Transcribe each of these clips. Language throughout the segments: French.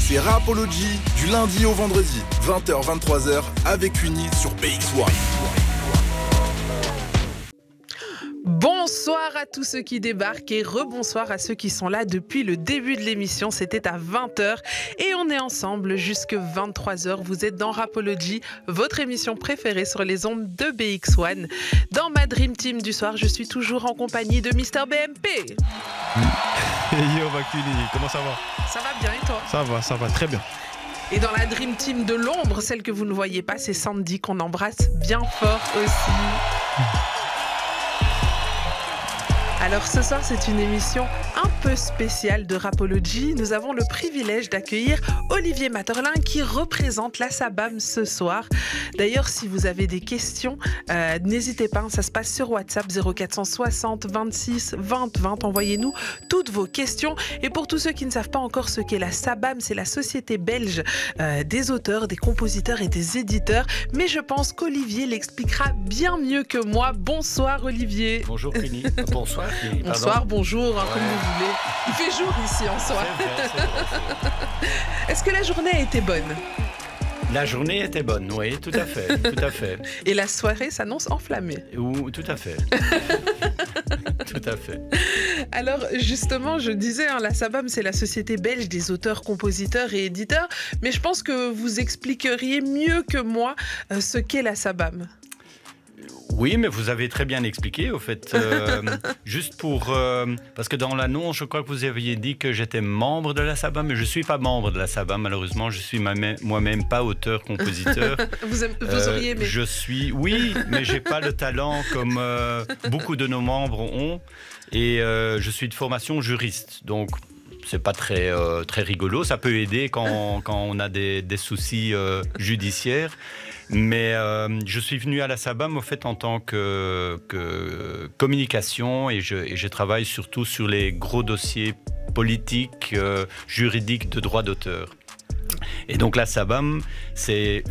C'est Rapology du lundi au vendredi, 20h-23h avec Uni sur BX1. Bonsoir à tous ceux qui débarquent et rebonsoir à ceux qui sont là depuis le début de l'émission. C'était à 20h et on est ensemble jusque 23h. Vous êtes dans Rapology, votre émission préférée sur les ondes de BX1. Dans ma Dream Team du soir, je suis toujours en compagnie de Mister BMP. Yo Bakuni, comment ça va? Ça va bien et toi? Ça va très bien. Et dans la Dream Team de l'ombre, celle que vous ne voyez pas, c'est Sandy qu'on embrasse bien fort aussi. Alors ce soir, c'est une émission un peu spéciale de Rapology. Nous avons le privilège d'accueillir Olivier Materlin qui représente la SABAM ce soir. D'ailleurs, si vous avez des questions, n'hésitez pas, ça se passe sur WhatsApp 0460 26 20 20. Envoyez-nous toutes vos questions. Et pour tous ceux qui ne savent pas encore ce qu'est la SABAM, c'est la société belge des auteurs, des compositeurs et des éditeurs. Mais je pense qu'Olivier l'expliquera bien mieux que moi. Bonsoir Olivier. Bonjour Kenny. Bonsoir. Bonsoir, bonjour, comme vous voulez. Il fait jour ici en soi. C'est vrai. Est-ce que la journée a été bonne? La journée était bonne, oui, tout à fait. Et la soirée s'annonce enflammée. Tout à fait. Tout à fait. Alors justement, je disais, la SABAM, c'est la société belge des auteurs, compositeurs et éditeurs. Mais je pense que vous expliqueriez mieux que moi ce qu'est la SABAM. Oui, mais vous avez très bien expliqué, au fait. Juste pour... parce que dans l'annonce, je crois que vous aviez dit que j'étais membre de la SABAM, mais je ne suis pas membre de la SABAM, malheureusement. Je suis moi-même pas auteur-compositeur. Vous auriez aimé. Oui, mais je n'ai pas le talent comme beaucoup de nos membres ont. Et je suis de formation juriste, donc... C'est pas très rigolo. Ça peut aider quand on a des soucis judiciaires. Mais je suis venu à la SABAM au fait en tant que communication et je travaille surtout sur les gros dossiers politiques, juridiques de droit d'auteur. Et donc la SABAM, c'est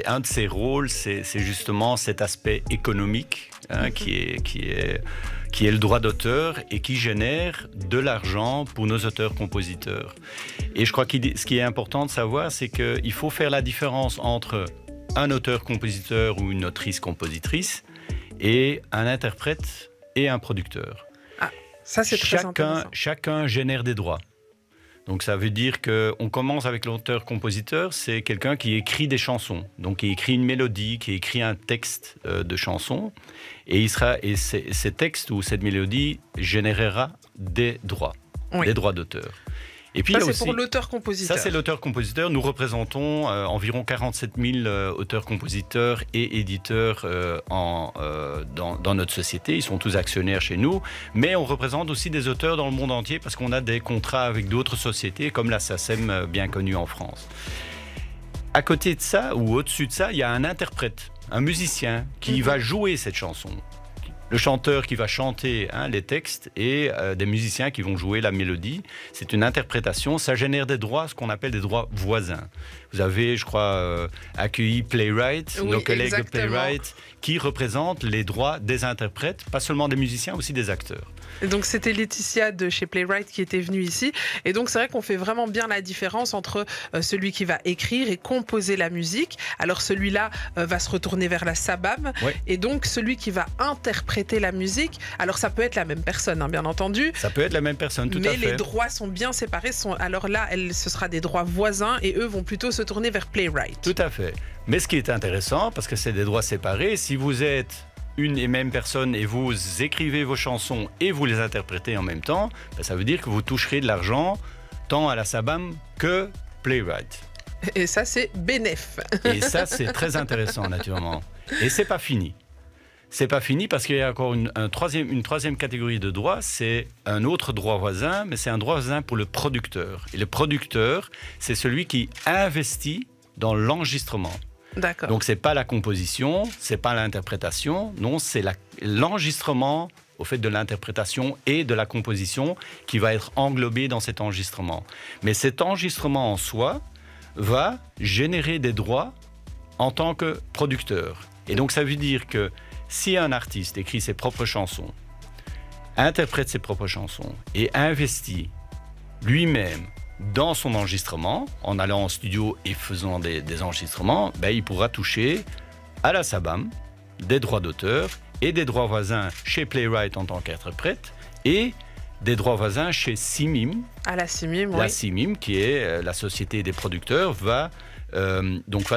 un de ses rôles, c'est justement cet aspect économique qui est le droit d'auteur et qui génère de l'argent pour nos auteurs-compositeurs. Et je crois que ce qui est important de savoir, c'est qu'il faut faire la différence entre un auteur-compositeur ou une autrice-compositrice et un interprète et un producteur. Ah, ça c'est très intéressant. Chacun génère des droits. Donc ça veut dire qu'on commence avec l'auteur-compositeur, c'est quelqu'un qui écrit des chansons. Donc qui écrit une mélodie, qui écrit un texte de chanson. Et ces textes ou cette mélodie générera des droits, des droits d'auteur. Et puis, ça, c'est pour l'auteur-compositeur. Ça, c'est l'auteur-compositeur. Nous représentons environ 47 000 auteurs-compositeurs et éditeurs dans notre société. Ils sont tous actionnaires chez nous. Mais on représente aussi des auteurs dans le monde entier parce qu'on a des contrats avec d'autres sociétés, comme la SACEM, bien connue en France. À côté de ça, ou au-dessus de ça, il y a un interprète, un musicien qui va jouer cette chanson. Le chanteur qui va chanter les textes et des musiciens qui vont jouer la mélodie. C'est une interprétation, ça génère des droits, ce qu'on appelle des droits voisins. Vous avez, je crois, accueilli Playwright, nos collègues de Playwright, qui représentent les droits des interprètes, pas seulement des musiciens, aussi des acteurs. Et donc c'était Laetitia de chez Playwright qui était venue ici. Et donc c'est vrai qu'on fait vraiment bien la différence entre celui qui va écrire et composer la musique. Alors celui-là va se retourner vers la SABAM. Ouais. Et donc celui qui va interpréter la musique, alors ça peut être la même personne, bien entendu. Ça peut être la même personne, tout à fait. Mais les droits sont bien séparés. Alors là, ce sera des droits voisins et eux vont plutôt se tourner vers Playwright. Tout à fait. Mais ce qui est intéressant, parce que c'est des droits séparés, si vous êtes une et même personne et vous écrivez vos chansons et vous les interprétez en même temps, ça veut dire que vous toucherez de l'argent tant à la SABAM que Playwright. Et ça, c'est bénef. Et ça, c'est très intéressant, naturellement. Et c'est pas fini. C'est pas fini parce qu'il y a encore une troisième catégorie de droits, c'est un autre droit voisin, mais c'est un droit voisin pour le producteur. Et le producteur, c'est celui qui investit dans l'enregistrement. D'accord. Donc c'est pas la composition, c'est pas l'interprétation, non, c'est l'enregistrement au fait de l'interprétation et de la composition qui va être englobé dans cet enregistrement. Mais cet enregistrement en soi va générer des droits en tant que producteur. Et donc ça veut dire que si un artiste écrit ses propres chansons, interprète ses propres chansons et investit lui-même dans son enregistrement, en allant en studio et faisant des enregistrements, il pourra toucher à la SABAM des droits d'auteur et des droits voisins chez Playwright en tant qu'interprète et des droits voisins chez CMIM. À la CMIM, oui. La CMIM, qui est la société des producteurs, va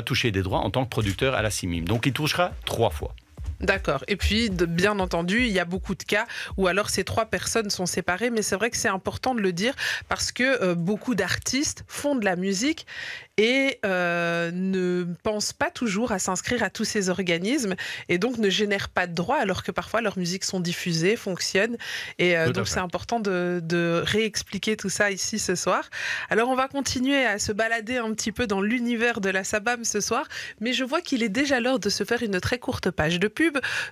toucher des droits en tant que producteur à la CMIM. Donc il touchera 3 fois. D'accord. Et puis, bien entendu, il y a beaucoup de cas où alors ces 3 personnes sont séparées, mais c'est vrai que c'est important de le dire parce que beaucoup d'artistes font de la musique et ne pensent pas toujours à s'inscrire à tous ces organismes et donc ne génèrent pas de droits alors que parfois leurs musiques sont diffusées, fonctionnent. Et donc c'est important de réexpliquer tout ça ici ce soir. Alors on va continuer à se balader un petit peu dans l'univers de la SABAM ce soir, mais je vois qu'il est déjà l'heure de se faire une très courte page de pub.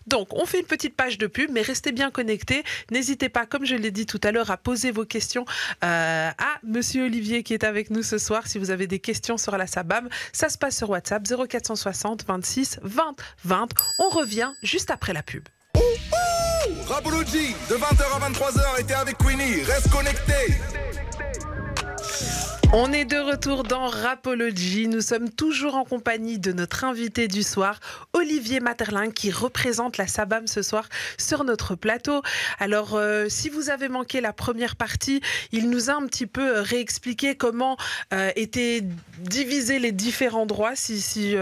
Donc on fait une petite page de pub, mais restez bien connectés. N'hésitez pas, comme je l'ai dit tout à l'heure, à poser vos questions à Monsieur Olivier qui est avec nous ce soir. Si vous avez des questions sur la SABAM, ça se passe sur WhatsApp 0460 26 20 20. On revient juste après la pub. Rapology, de 20h à 23h, était avec Queenie. Reste connecté. On est de retour dans Rapology. Nous sommes toujours en compagnie de notre invité du soir, Olivier Maeterlinck, qui représente la SABAM ce soir sur notre plateau. Alors, si vous avez manqué la première partie, il nous a un petit peu réexpliqué comment étaient divisés les différents droits, si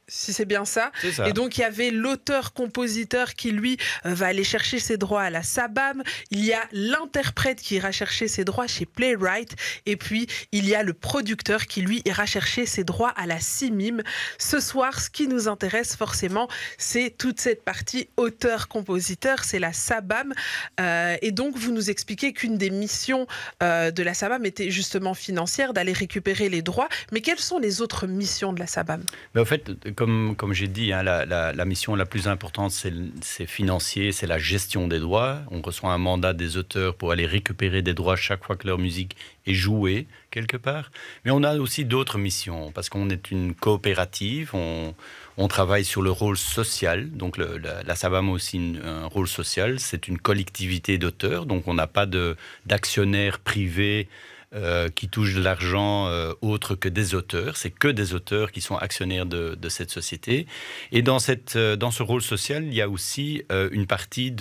c'est bien ça. C'est ça. Et donc, il y avait l'auteur-compositeur qui, lui, va aller chercher ses droits à la SABAM. Il y a l'interprète qui ira chercher ses droits chez Playwright. Et puis, il y a le producteur qui, lui, ira chercher ses droits à la CMIM. Ce soir, ce qui nous intéresse forcément, c'est toute cette partie auteur-compositeur. C'est la SABAM. Et donc, vous nous expliquez qu'une des missions de la SABAM était justement financière, d'aller récupérer les droits. Mais quelles sont les autres missions de la SABAM ? En fait, comme j'ai dit, la mission la plus importante, c'est financier, c'est la gestion des droits. On reçoit un mandat des auteurs pour aller récupérer des droits chaque fois que leur musique est jouée, quelque part. Mais on a aussi d'autres missions, parce qu'on est une coopérative, on travaille sur le rôle social. Donc la SABAM a aussi un rôle social, c'est une collectivité d'auteurs, donc on n'a pas d'actionnaires privés qui touchent de l'argent autre que des auteurs. C'est que des auteurs qui sont actionnaires de cette société. Et dans ce rôle social, il y a aussi une partie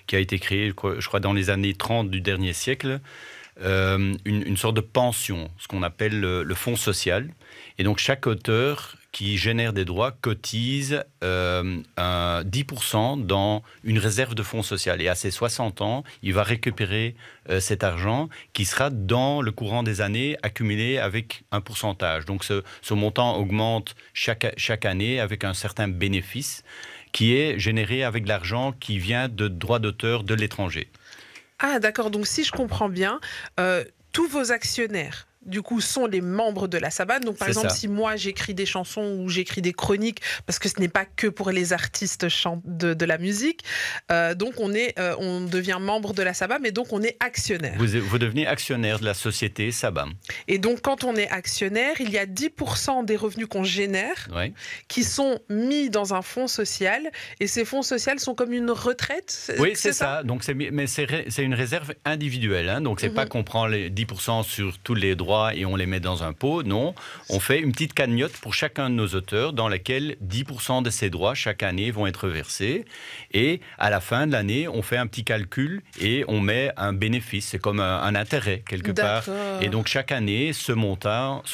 qui a été créée, je crois, dans les années 30 du dernier siècle, une sorte de pension, ce qu'on appelle le fonds social. Et donc chaque auteur qui génère des droits cotise 10% dans une réserve de fonds social. Et à ses 60 ans, il va récupérer cet argent qui sera dans le courant des années accumulé avec un pourcentage. Donc ce montant augmente chaque année avec un certain bénéfice qui est généré avec de l'argent qui vient de droits d'auteur de l'étranger. Ah d'accord, donc si je comprends bien, tous vos actionnaires du coup, sont les membres de la SABAM. Donc, par exemple, si moi, j'écris des chansons ou j'écris des chroniques, parce que ce n'est pas que pour les artistes de la musique, donc on devient membre de la SABAM et donc on est actionnaire. Vous devenez actionnaire de la société SABAM. Et donc, quand on est actionnaire, il y a 10% des revenus qu'on génère qui sont mis dans un fonds social. Et ces fonds sociaux sont comme une retraite. Oui, c'est ça. Donc, mais c'est une réserve individuelle. Hein. Donc, c'est pas qu'on prend les 10% sur tous les droits et on les met dans un pot. Non, on fait une petite cagnotte pour chacun de nos auteurs dans laquelle 10% de ces droits chaque année vont être versés. Et à la fin de l'année, on fait un petit calcul et on met un bénéfice. C'est comme un intérêt quelque part. Et donc chaque année, ce montant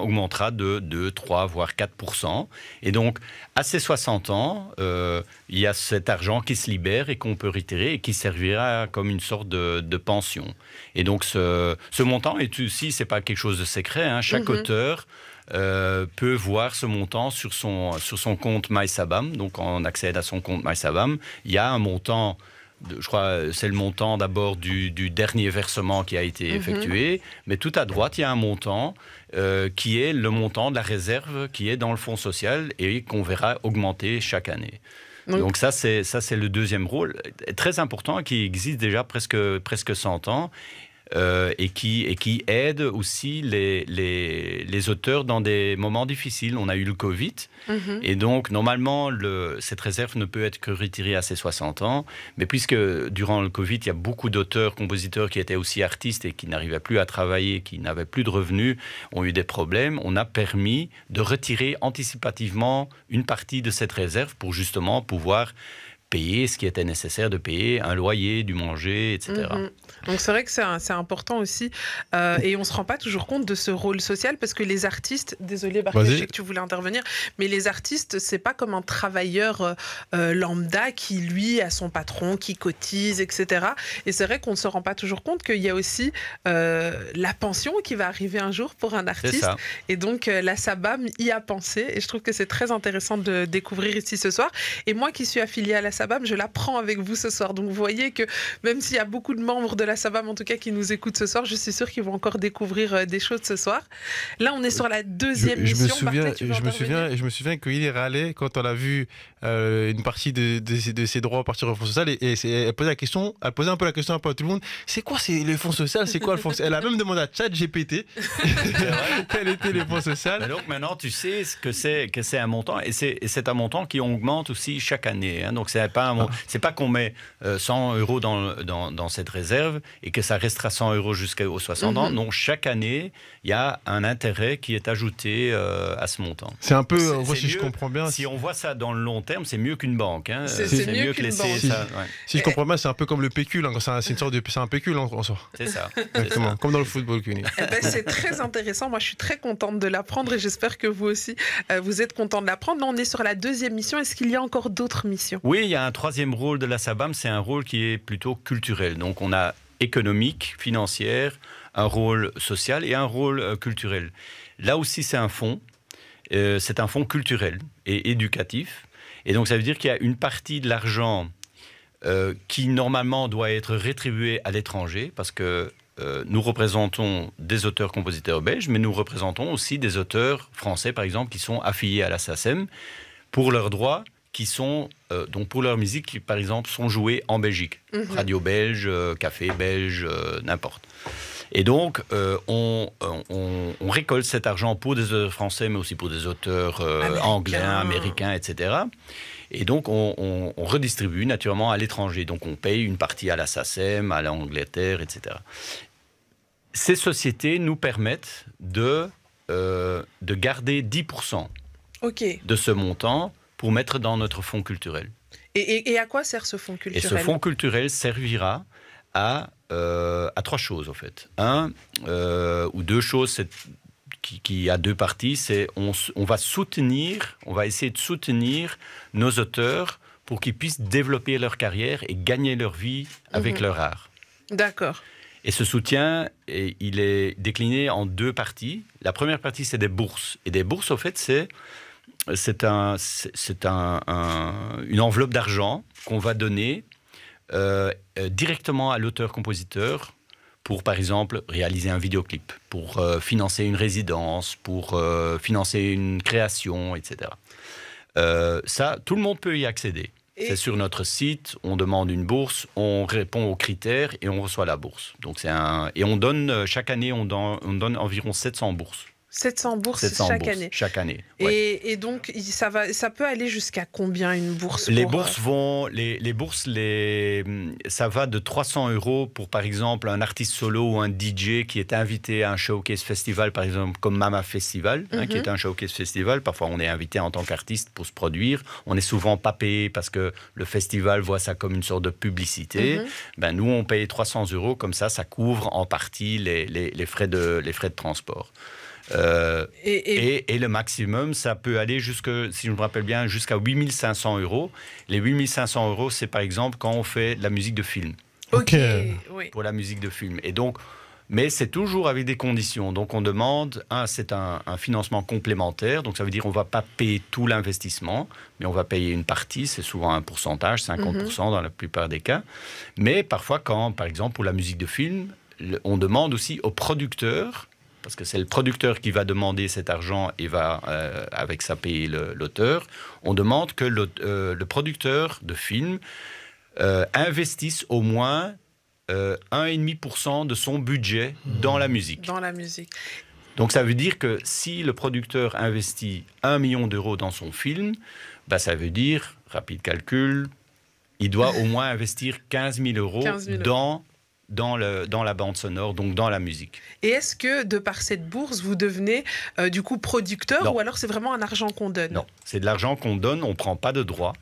augmentera de 2, 3, voire 4%. Et donc à ces 60 ans, il y a cet argent qui se libère et qu'on peut retirer et qui servira comme une sorte de pension. Et donc ce montant est aussi, c'est pas quelque chose de secret, hein. Chaque auteur peut voir ce montant sur son compte MySABAM. Donc on accède à son compte MySABAM. Il y a un montant, je crois c'est le montant d'abord du dernier versement qui a été effectué, mais tout à droite il y a un montant qui est le montant de la réserve qui est dans le fonds social et qu'on verra augmenter chaque année. Donc ça c'est le deuxième rôle très important qui existe déjà presque 100 ans. et qui aide aussi les auteurs dans des moments difficiles. On a eu le Covid, et donc normalement cette réserve ne peut être que retirée à ses 60 ans, mais puisque durant le Covid, il y a beaucoup d'auteurs, compositeurs qui étaient aussi artistes et qui n'arrivaient plus à travailler, qui n'avaient plus de revenus, ont eu des problèmes, on a permis de retirer anticipativement une partie de cette réserve pour justement pouvoir payer ce qui était nécessaire de payer, un loyer, du manger, etc. Donc c'est vrai que c'est important aussi, et on ne se rend pas toujours compte de ce rôle social, parce que les artistes, désolé Barthes, je sais que tu voulais intervenir, mais les artistes, c'est pas comme un travailleur lambda qui lui a son patron, qui cotise, etc. Et c'est vrai qu'on ne se rend pas toujours compte qu'il y a aussi la pension qui va arriver un jour pour un artiste, et donc la SABAM y a pensé, et je trouve que c'est très intéressant de découvrir ici ce soir. Et moi qui suis affiliée à la SABAM, je l'apprends avec vous ce soir. Donc vous voyez que même s'il y a beaucoup de membres de la SABAM, en tout cas, qui nous écoutent ce soir, je suis sûre qu'ils vont encore découvrir des choses ce soir. Là, on est sur la deuxième mission. Je me souviens qu'il râlait quand on a vu une partie de ses droits partir au fonds social, et elle posait un peu la question à tout le monde. C'est quoi le fonds social? C'est quoi le fonds social? Elle a même demandé à ChatGPT quel était le fonds social. Mais donc maintenant, tu sais que c'est un montant, et c'est un montant qui augmente aussi chaque année. Hein. Donc c'est pas qu'on met 100 € dans cette réserve et que ça restera 100 € jusqu'aux 60 ans. Non, chaque année, il y a un intérêt qui est ajouté à ce montant. C'est un peu, si je comprends bien... Si on voit ça dans le long terme, c'est mieux qu'une banque. Hein. C'est mieux que laisser ça. Si je comprends bien, c'est un peu comme le pécule. Hein. C'est une sorte de... C'est un pécule en sort. C'est ça. Exactement. Comme dans le football. C'est très intéressant. Moi, je suis très contente de l'apprendre, et j'espère que vous aussi, vous êtes content de l'apprendre. Là, on est sur la deuxième mission. Est-ce qu'il y a encore d'autres missions? Oui, il y a un troisième rôle de la SABAM. C'est un rôle qui est plutôt culturel. Donc, on a économique, financière, un rôle social et un rôle culturel. Là aussi, c'est un fonds culturel et éducatif. Et donc, ça veut dire qu'il y a une partie de l'argent qui, normalement, doit être rétribuée à l'étranger, parce que nous représentons des auteurs-compositeurs belges, mais nous représentons aussi des auteurs français, par exemple, qui sont affiliés à la SACEM pour leurs droits, qui sont, donc pour leur musique, qui par exemple sont jouées en Belgique. Radio belge, café belge, n'importe. Et donc, on récolte cet argent pour des auteurs français, mais aussi pour des auteurs anglais, américains, etc. Et donc, on redistribue naturellement à l'étranger. Donc, on paye une partie à la SACEM, à l'Angleterre, etc. Ces sociétés nous permettent de garder 10% de ce montant pour mettre dans notre fonds culturel. Et à quoi sert ce fonds culturel? Et ce fonds culturel servira à 3 choses, en fait. Ou 2 choses qui a 2 parties. C'est on va essayer de soutenir nos auteurs pour qu'ils puissent développer leur carrière et gagner leur vie avec leur art. D'accord. Et ce soutien, il est décliné en 2 parties. La première partie, c'est des bourses. Et des bourses, au fait, c'est une enveloppe d'argent qu'on va donner directement à l'auteur-compositeur pour, par exemple, réaliser un vidéoclip, pour financer une résidence, pour financer une création, etc. Ça, tout le monde peut y accéder. C'est sur notre site, on demande une bourse, on répond aux critères et on reçoit la bourse. Donc et on donne, chaque année, on donne environ 700 bourses. 700 bourses chaque année. Ouais. Et donc, ça peut aller jusqu'à combien une bourse? Les bourses ça va de 300 € pour, par exemple, un artiste solo ou un DJ qui est invité à un showcase festival, par exemple, comme Mama Festival, qui est un showcase festival. Parfois, on est invité en tant qu'artiste pour se produire. On n'est souvent pas payé parce que le festival voit ça comme une sorte de publicité. Nous, on paye 300 €, comme ça couvre en partie les frais de transport. Et le maximum, ça peut aller si je me rappelle bien, jusqu'à 8 500 €. Les 8 500 €, c'est par exemple quand on fait de la musique de film. Oui. Pour la musique de film. Et donc, mais c'est toujours avec des conditions. Donc on demande, c'est un financement complémentaire. Donc ça veut dire qu'on ne va pas payer tout l'investissement, mais on va payer une partie. C'est souvent un pourcentage, 50% dans la plupart des cas. Mais parfois, par exemple, pour la musique de film, on demande aussi au producteur, parce que c'est le producteur qui va demander cet argent et va, avec ça, payer l'auteur. On demande que le producteur de film investisse au moins 1,5% de son budget dans la musique. Dans la musique. Donc ça veut dire que si le producteur investit 1 million d'euros dans son film, bah, ça veut dire, rapide calcul, il doit au moins investir 15 000 euros dans la bande sonore, donc dans la musique. Et est-ce que, de par cette bourse, vous devenez du coup producteur ou alors c'est vraiment un argent qu'on donne? Non, c'est de l'argent qu'on donne, on ne prend pas de droits.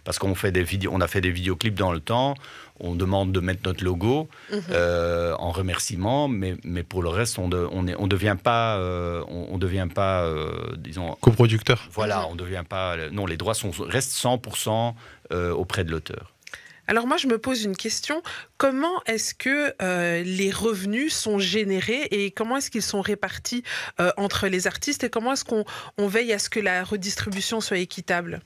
Parce qu'on fait on a fait des vidéoclips dans le temps, on demande de mettre notre logo en remerciement, mais pour le reste, on ne devient pas, disons... Coproducteur. Voilà, on devient pas... Non, les droits restent 100% auprès de l'auteur. Alors moi, je me pose une question. Comment est-ce que les revenus sont générés et comment est-ce qu'ils sont répartis entre les artistes et comment est-ce qu'on veille à ce que la redistribution soit équitable?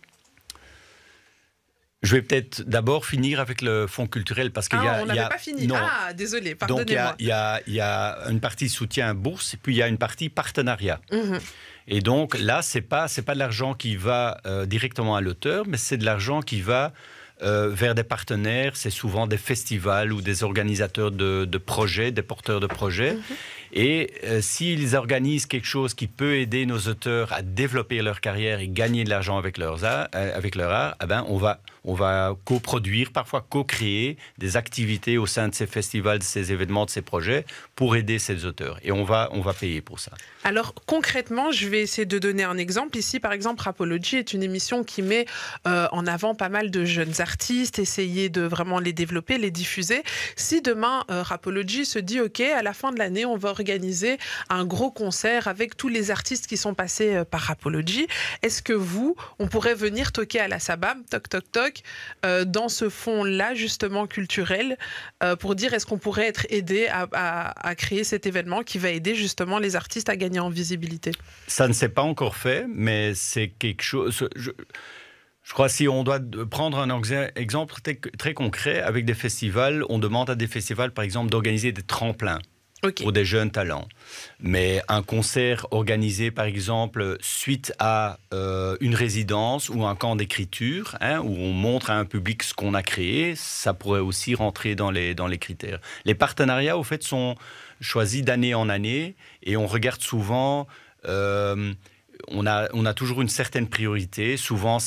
Je vais peut-être d'abord finir avec le fonds culturel parce qu'il on n'avait pas fini. Non. Ah, désolé, pardonnez-moi. Donc il y a une partie soutien bourse et puis il y a une partie partenariat. Et donc là, c'est pas de l'argent qui va directement à l'auteur, mais c'est de l'argent qui va vers des partenaires. C'est souvent des festivals ou des organisateurs de projets, des porteurs de projets. Et s'ils organisent quelque chose qui peut aider nos auteurs à développer leur carrière et gagner de l'argent avec leur art, eh ben on va coproduire, parfois co-créer des activités au sein de ces festivals, de ces événements, de ces projets pour aider ces auteurs. Et on va payer pour ça. Alors concrètement, je vais essayer de donner un exemple. Ici, par exemple, Rapology est une émission qui met en avant pas mal de jeunes artistes, essayer de vraiment les développer, les diffuser. Si demain, Rapology se dit, OK, à la fin de l'année, on va organiser un gros concert avec tous les artistes qui sont passés par Rapology, est-ce que on pourrait venir toquer à la SABAM, toc, toc, toc, dans ce fonds-là, justement, culturel, pour dire est-ce qu'on pourrait être aidé à créer cet événement qui va aider justement les artistes à gagner en visibilité? Ça ne s'est pas encore fait, mais c'est quelque chose... Je crois que si on doit prendre un exemple très concret, avec des festivals, on demande à des festivals, par exemple, d'organiser des tremplins. Pour des jeunes talents. Mais un concert organisé, par exemple, suite à une résidence ou un camp d'écriture, où on montre à un public ce qu'on a créé, ça pourrait aussi rentrer dans les critères. Les partenariats, au fait, sont choisis d'année en année et on regarde souvent... On a toujours une certaine priorité. Souvent,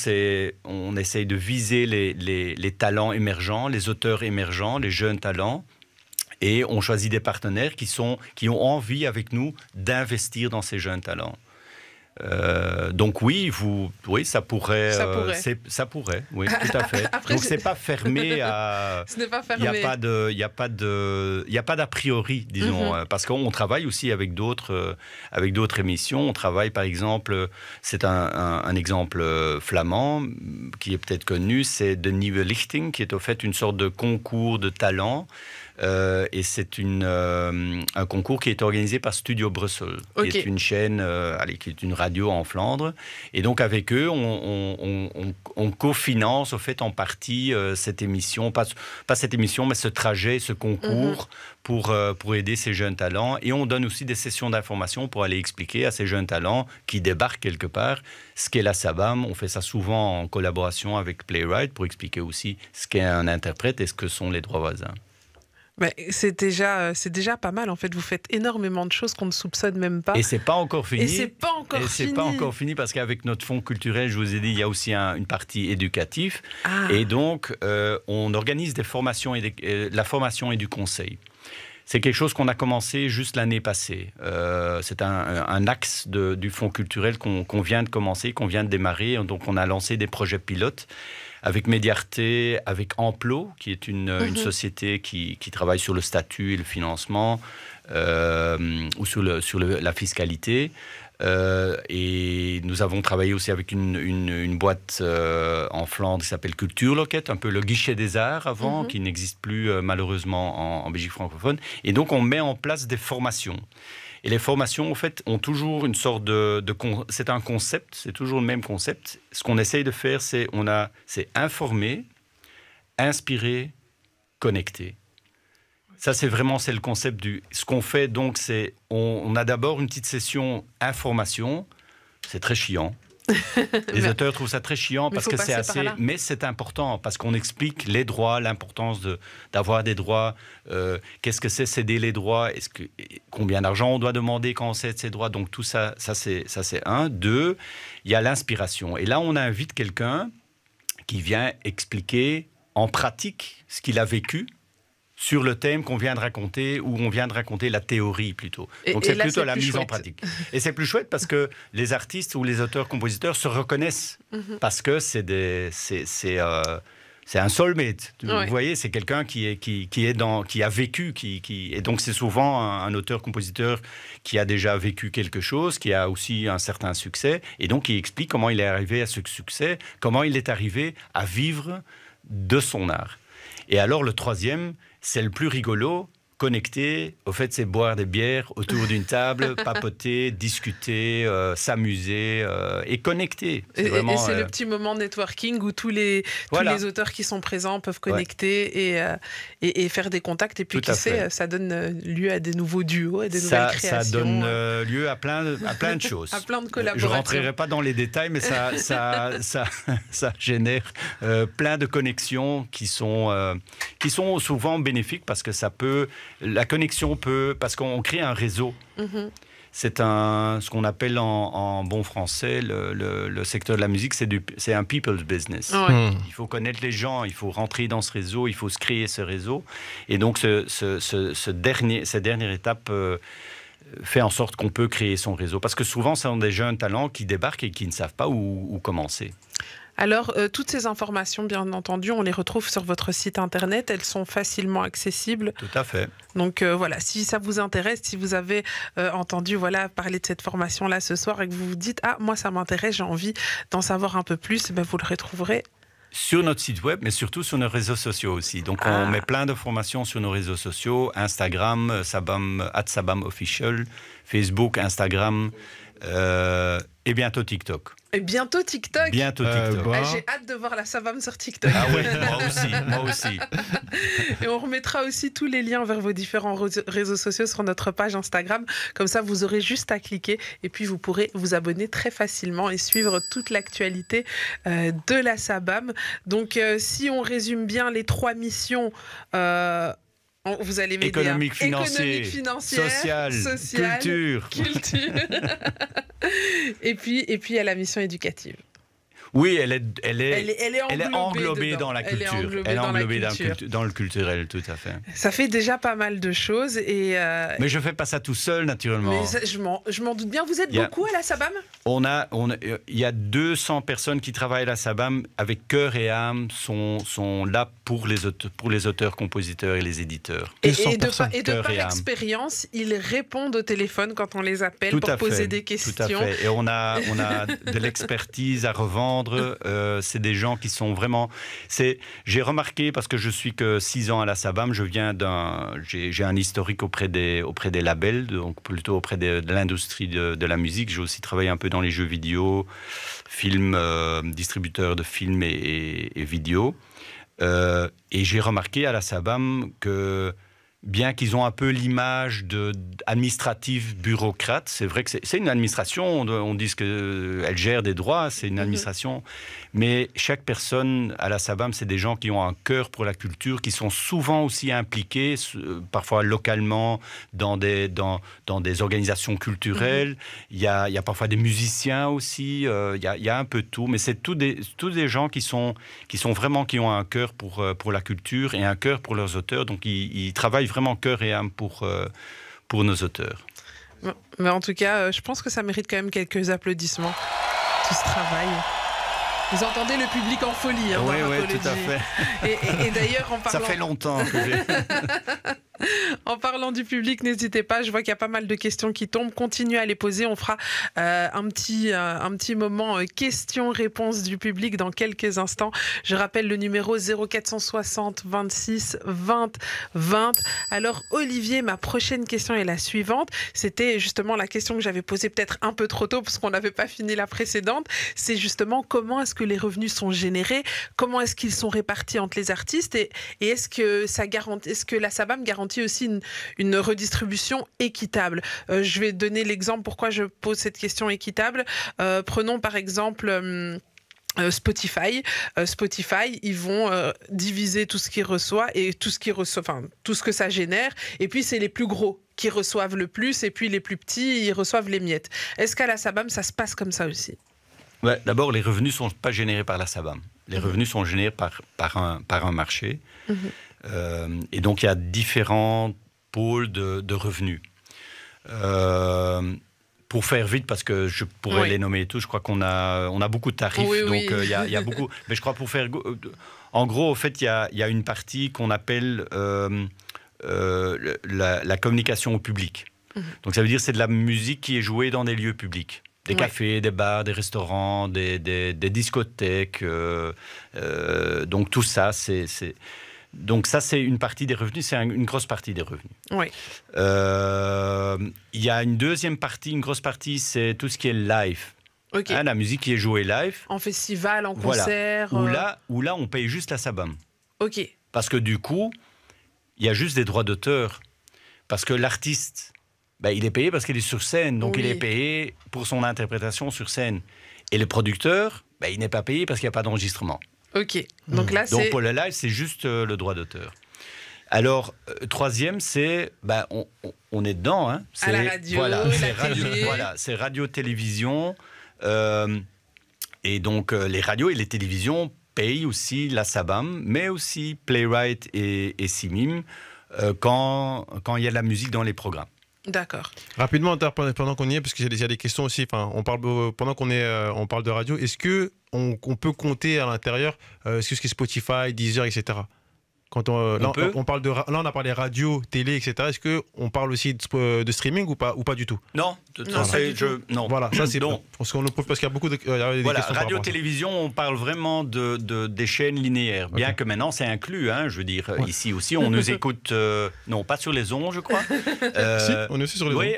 on essaye de viser les talents émergents, les auteurs émergents, les jeunes talents. Et on choisit des partenaires qui ont envie avec nous d'investir dans ces jeunes talents. Donc oui, ça pourrait. Ça pourrait, oui, tout à fait. Après, donc c'est pas fermé à. Ce n'est pas fermé. Il y a pas d'a priori, disons, parce qu'on travaille aussi avec d'autres émissions. On travaille, par exemple, c'est un exemple flamand qui est peut-être connu, c'est de Nieuwe Lichting, qui est au fait une sorte de concours de talent. Et c'est un concours qui est organisé par Studio Brussels, qui est une chaîne, qui est une radio en Flandre. Et donc avec eux, on cofinance au fait en partie cette émission, pas cette émission, mais ce trajet, ce concours pour aider ces jeunes talents. Et on donne aussi des sessions d'information pour aller expliquer à ces jeunes talents qui débarquent quelque part ce qu'est la SABAM. On fait ça souvent en collaboration avec Playwright pour expliquer aussi ce qu'est un interprète et ce que sont les droits voisins. Mais c'est déjà pas mal en fait. Vous faites énormément de choses qu'on ne soupçonne même pas. Et c'est pas encore fini. C'est pas encore fini parce qu'avec notre fonds culturel, je vous ai dit, il y a aussi une partie éducative. Et donc, on organise des formations la formation et du conseil. C'est quelque chose qu'on a commencé juste l'année passée. C'est un axe du fonds culturel qu'on vient de commencer, qu'on vient de démarrer. Donc, on a lancé des projets pilotes avec Mediarte, avec Amplo, qui est une société qui travaille sur le statut et le financement, ou sur la fiscalité. Et nous avons travaillé aussi avec une boîte en Flandre qui s'appelle Culture Loket, un peu le guichet des arts avant, qui n'existe plus malheureusement en Belgique francophone. Et donc on met en place des formations. Et les formations, en fait, ont toujours une sorte c'est un concept, c'est toujours le même concept. Ce qu'on essaye de faire, c'est informer, inspirer, connecter. Ça, c'est le concept ce qu'on fait, donc, c'est... On a d'abord une petite session information. C'est très chiant. Les auteurs trouvent ça très chiant parce que c'est assez... là. Mais c'est important parce qu'on explique les droits, l'importance d'avoir des droits. Qu'est-ce que c'est céder les droits? Combien d'argent on doit demander quand on cède ses droits? Donc tout ça, c'est un. Deux, il y a l'inspiration. Et là, on invite quelqu'un qui vient expliquer en pratique ce qu'il a vécu sur le thème qu'on vient de raconter, ou on vient de raconter la théorie plutôt. Donc c'est plutôt la mise en pratique. Et c'est plus chouette parce que les artistes ou les auteurs-compositeurs se reconnaissent, parce que c'est un soulmate. Vous voyez, c'est quelqu'un qui a vécu, et donc c'est souvent un auteur-compositeur qui a déjà vécu quelque chose, qui a aussi un certain succès, et donc il explique comment il est arrivé à ce succès, comment il est arrivé à vivre de son art. Et alors le troisième, c'est le plus rigolo, connecter, au fait, c'est boire des bières autour d'une table, papoter, discuter, s'amuser et connecter. Et c'est le petit moment networking où tous les auteurs qui sont présents peuvent connecter et faire des contacts. Et puis, qui sait, ça donne lieu à des nouveaux duos, à des nouvelles créations. Ça donne lieu à plein de choses. À plein de collaborations. Je ne rentrerai pas dans les détails, mais ça génère plein de connexions qui sont souvent bénéfiques parce que la connexion peut... Parce qu'on crée un réseau. C'est ce qu'on appelle en bon français, le secteur de la musique, c'est un people's business. Il faut connaître les gens, il faut rentrer dans ce réseau, il faut se créer ce réseau. Et donc, cette dernière étape fait en sorte qu'on peut créer son réseau. Parce que souvent, ce sont des jeunes talents qui débarquent et qui ne savent pas où commencer. Alors, toutes ces informations, bien entendu, on les retrouve sur votre site internet. Elles sont facilement accessibles. Tout à fait. Donc, voilà, si ça vous intéresse, si vous avez entendu parler de cette formation-là ce soir et que vous vous dites « Ah, moi, ça m'intéresse, j'ai envie d'en savoir un peu plus », vous le retrouverez sur notre site web, mais surtout sur nos réseaux sociaux aussi. Donc, on met plein de formations sur nos réseaux sociaux. Instagram, @sabamofficial, Facebook, Instagram et bientôt TikTok. Et bientôt TikTok. Bientôt TikTok. J'ai hâte de voir la Sabam sur TikTok. Ah ouais, moi aussi. Et on remettra aussi tous les liens vers vos différents réseaux sociaux sur notre page Instagram. Comme ça, vous aurez juste à cliquer et puis vous pourrez vous abonner très facilement et suivre toute l'actualité de la Sabam. Donc, si on résume bien les 3 missions... vous allez m'aider. Économique, financière, sociale, culture. et puis il y a la mission éducative. Oui, elle est englobée dans la culture. Elle est englobée dans le culturel, tout à fait. Ça fait déjà pas mal de choses. Mais je ne fais pas ça tout seul, naturellement. Mais je m'en doute bien. Vous êtes beaucoup à la Sabam ? Il y a 200 personnes qui travaillent à la Sabam avec cœur et âme, sont là pour les auteurs, compositeurs et les éditeurs. Et de par expérience, ils répondent au téléphone quand on les appelle pour poser des questions. Tout à fait. Et on a de l'expertise à revendre. C'est des gens qui sont vraiment... J'ai remarqué, parce que je suis que 6 ans à la Sabam, j'ai un historique auprès des labels, donc plutôt auprès de l'industrie de la musique. J'ai aussi travaillé un peu dans les jeux vidéo, films, distributeurs de films et vidéos. Et j'ai remarqué à la Sabam que, bien qu'ils ont un peu l'image administrative bureaucrate, c'est vrai que c'est une administration, on dit qu'elle gère des droits, c'est une administration, mais chaque personne à la Sabam, c'est des gens qui ont un cœur pour la culture, qui sont souvent aussi impliqués, parfois localement, dans des organisations culturelles. Il y a parfois des musiciens aussi, il y a un peu de tout, mais c'est tous des gens qui ont un cœur pour la culture et un cœur pour leurs auteurs, donc ils travaillent vraiment cœur et âme pour nos auteurs. Mais en tout cas, je pense que ça mérite quand même quelques applaudissements, tout ce travail. Vous entendez le public en folie. Oui, tout à fait. Et d'ailleurs, en parlant... Ça fait longtemps que j'ai... En parlant du public, n'hésitez pas, je vois qu'il y a pas mal de questions qui tombent. Continuez à les poser, on fera un petit moment questions-réponses du public dans quelques instants. Je rappelle le numéro 0460 26 20 20. Alors Olivier, ma prochaine question est la suivante. C'était justement la question que j'avais posée peut-être un peu trop tôt parce qu'on n'avait pas fini la précédente. C'est justement comment est-ce que les revenus sont générés, comment est-ce qu'ils sont répartis entre les artistes et est-ce que la Sabam garantit garantit aussi une redistribution équitable. Je vais donner l'exemple pourquoi je pose cette question équitable. Prenons par exemple... Spotify, ils vont diviser tout ce qu'ils reçoivent et tout ce que ça génère. Et puis c'est les plus gros qui reçoivent le plus, et puis les plus petits, ils reçoivent les miettes. Est-ce qu'à la SABAM, ça se passe comme ça aussi? Ouais, d'abord, les revenus ne sont pas générés par la SABAM. Les revenus sont générés par un marché. Et donc, il y a différents pôles de revenus. Pour faire vite, parce que je pourrais les nommer tous, je crois qu'on a beaucoup de tarifs, donc il y a beaucoup. Mais je crois pour faire... En gros, au fait, il y a une partie qu'on appelle la communication au public. Donc ça veut dire que c'est de la musique qui est jouée dans des lieux publics. Des cafés, des bars, des restaurants, des discothèques. Donc tout ça, Donc ça, c'est une partie des revenus, c'est une grosse partie des revenus. Oui. Il y a une deuxième partie, une grosse partie, c'est tout ce qui est live. Okay. La musique qui est jouée live. En festival, en concert. Où là, on paye juste la SABAM. Ok. Parce que du coup, il y a juste des droits d'auteur. Parce que l'artiste, il est payé parce qu'il est sur scène. Donc il est payé pour son interprétation sur scène. Et le producteur, il n'est pas payé parce qu'il n'y a pas d'enregistrement. Ok, donc là donc pour le live, c'est juste le droit d'auteur. Alors, troisième, c'est, on est dedans. Hein, à la radio, c'est radio-télévision. Et donc, les radios et les télévisions payent aussi la SABAM, mais aussi Playwright et Simim quand il y a de la musique dans les programmes. D'accord. Rapidement, pendant qu'on y est, parce qu'il y a des questions aussi, pendant on parle de radio, est-ce qu'on peut compter à l'intérieur ce qui est Spotify, Deezer, etc. Quand on parle là, on a parlé radio, télé, etc. Est-ce qu'on parle aussi de streaming ou pas du tout? Non, non. Voilà, ça c'est bon. Parce qu'il y a beaucoup de questions. Radio-télévision, on parle vraiment des chaînes linéaires. Bien que maintenant c'est inclus, hein, je veux dire, ici aussi, on nous écoute, non, pas sur les ondes, je crois. Si, on est aussi sur les ondes. Oui,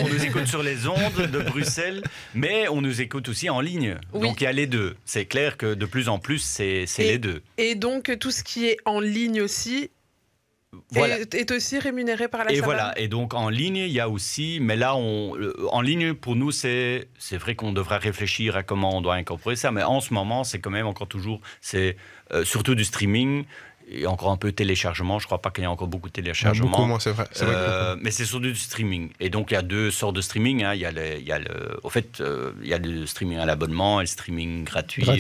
on nous écoute sur les ondes de Bruxelles, mais on nous écoute aussi en ligne. Oui. Donc il y a les deux. C'est clair que de plus en plus, c'est les deux. Et donc tout ce qui est en ligne aussi est aussi rémunéré par la SABAM. Voilà, et donc en ligne, il y a aussi, mais là, en ligne, pour nous, c'est vrai qu'on devra réfléchir à comment on doit incorporer ça, mais en ce moment, c'est quand même encore toujours, c'est surtout du streaming, et encore un peu de téléchargement. Je ne crois pas qu'il y ait encore beaucoup de téléchargement. Beaucoup moins, c'est vrai. Mais c'est surtout du streaming. Et donc, il y a deux sortes de streaming. Hein. Il y a le streaming à l'abonnement et le streaming gratuit. Ça,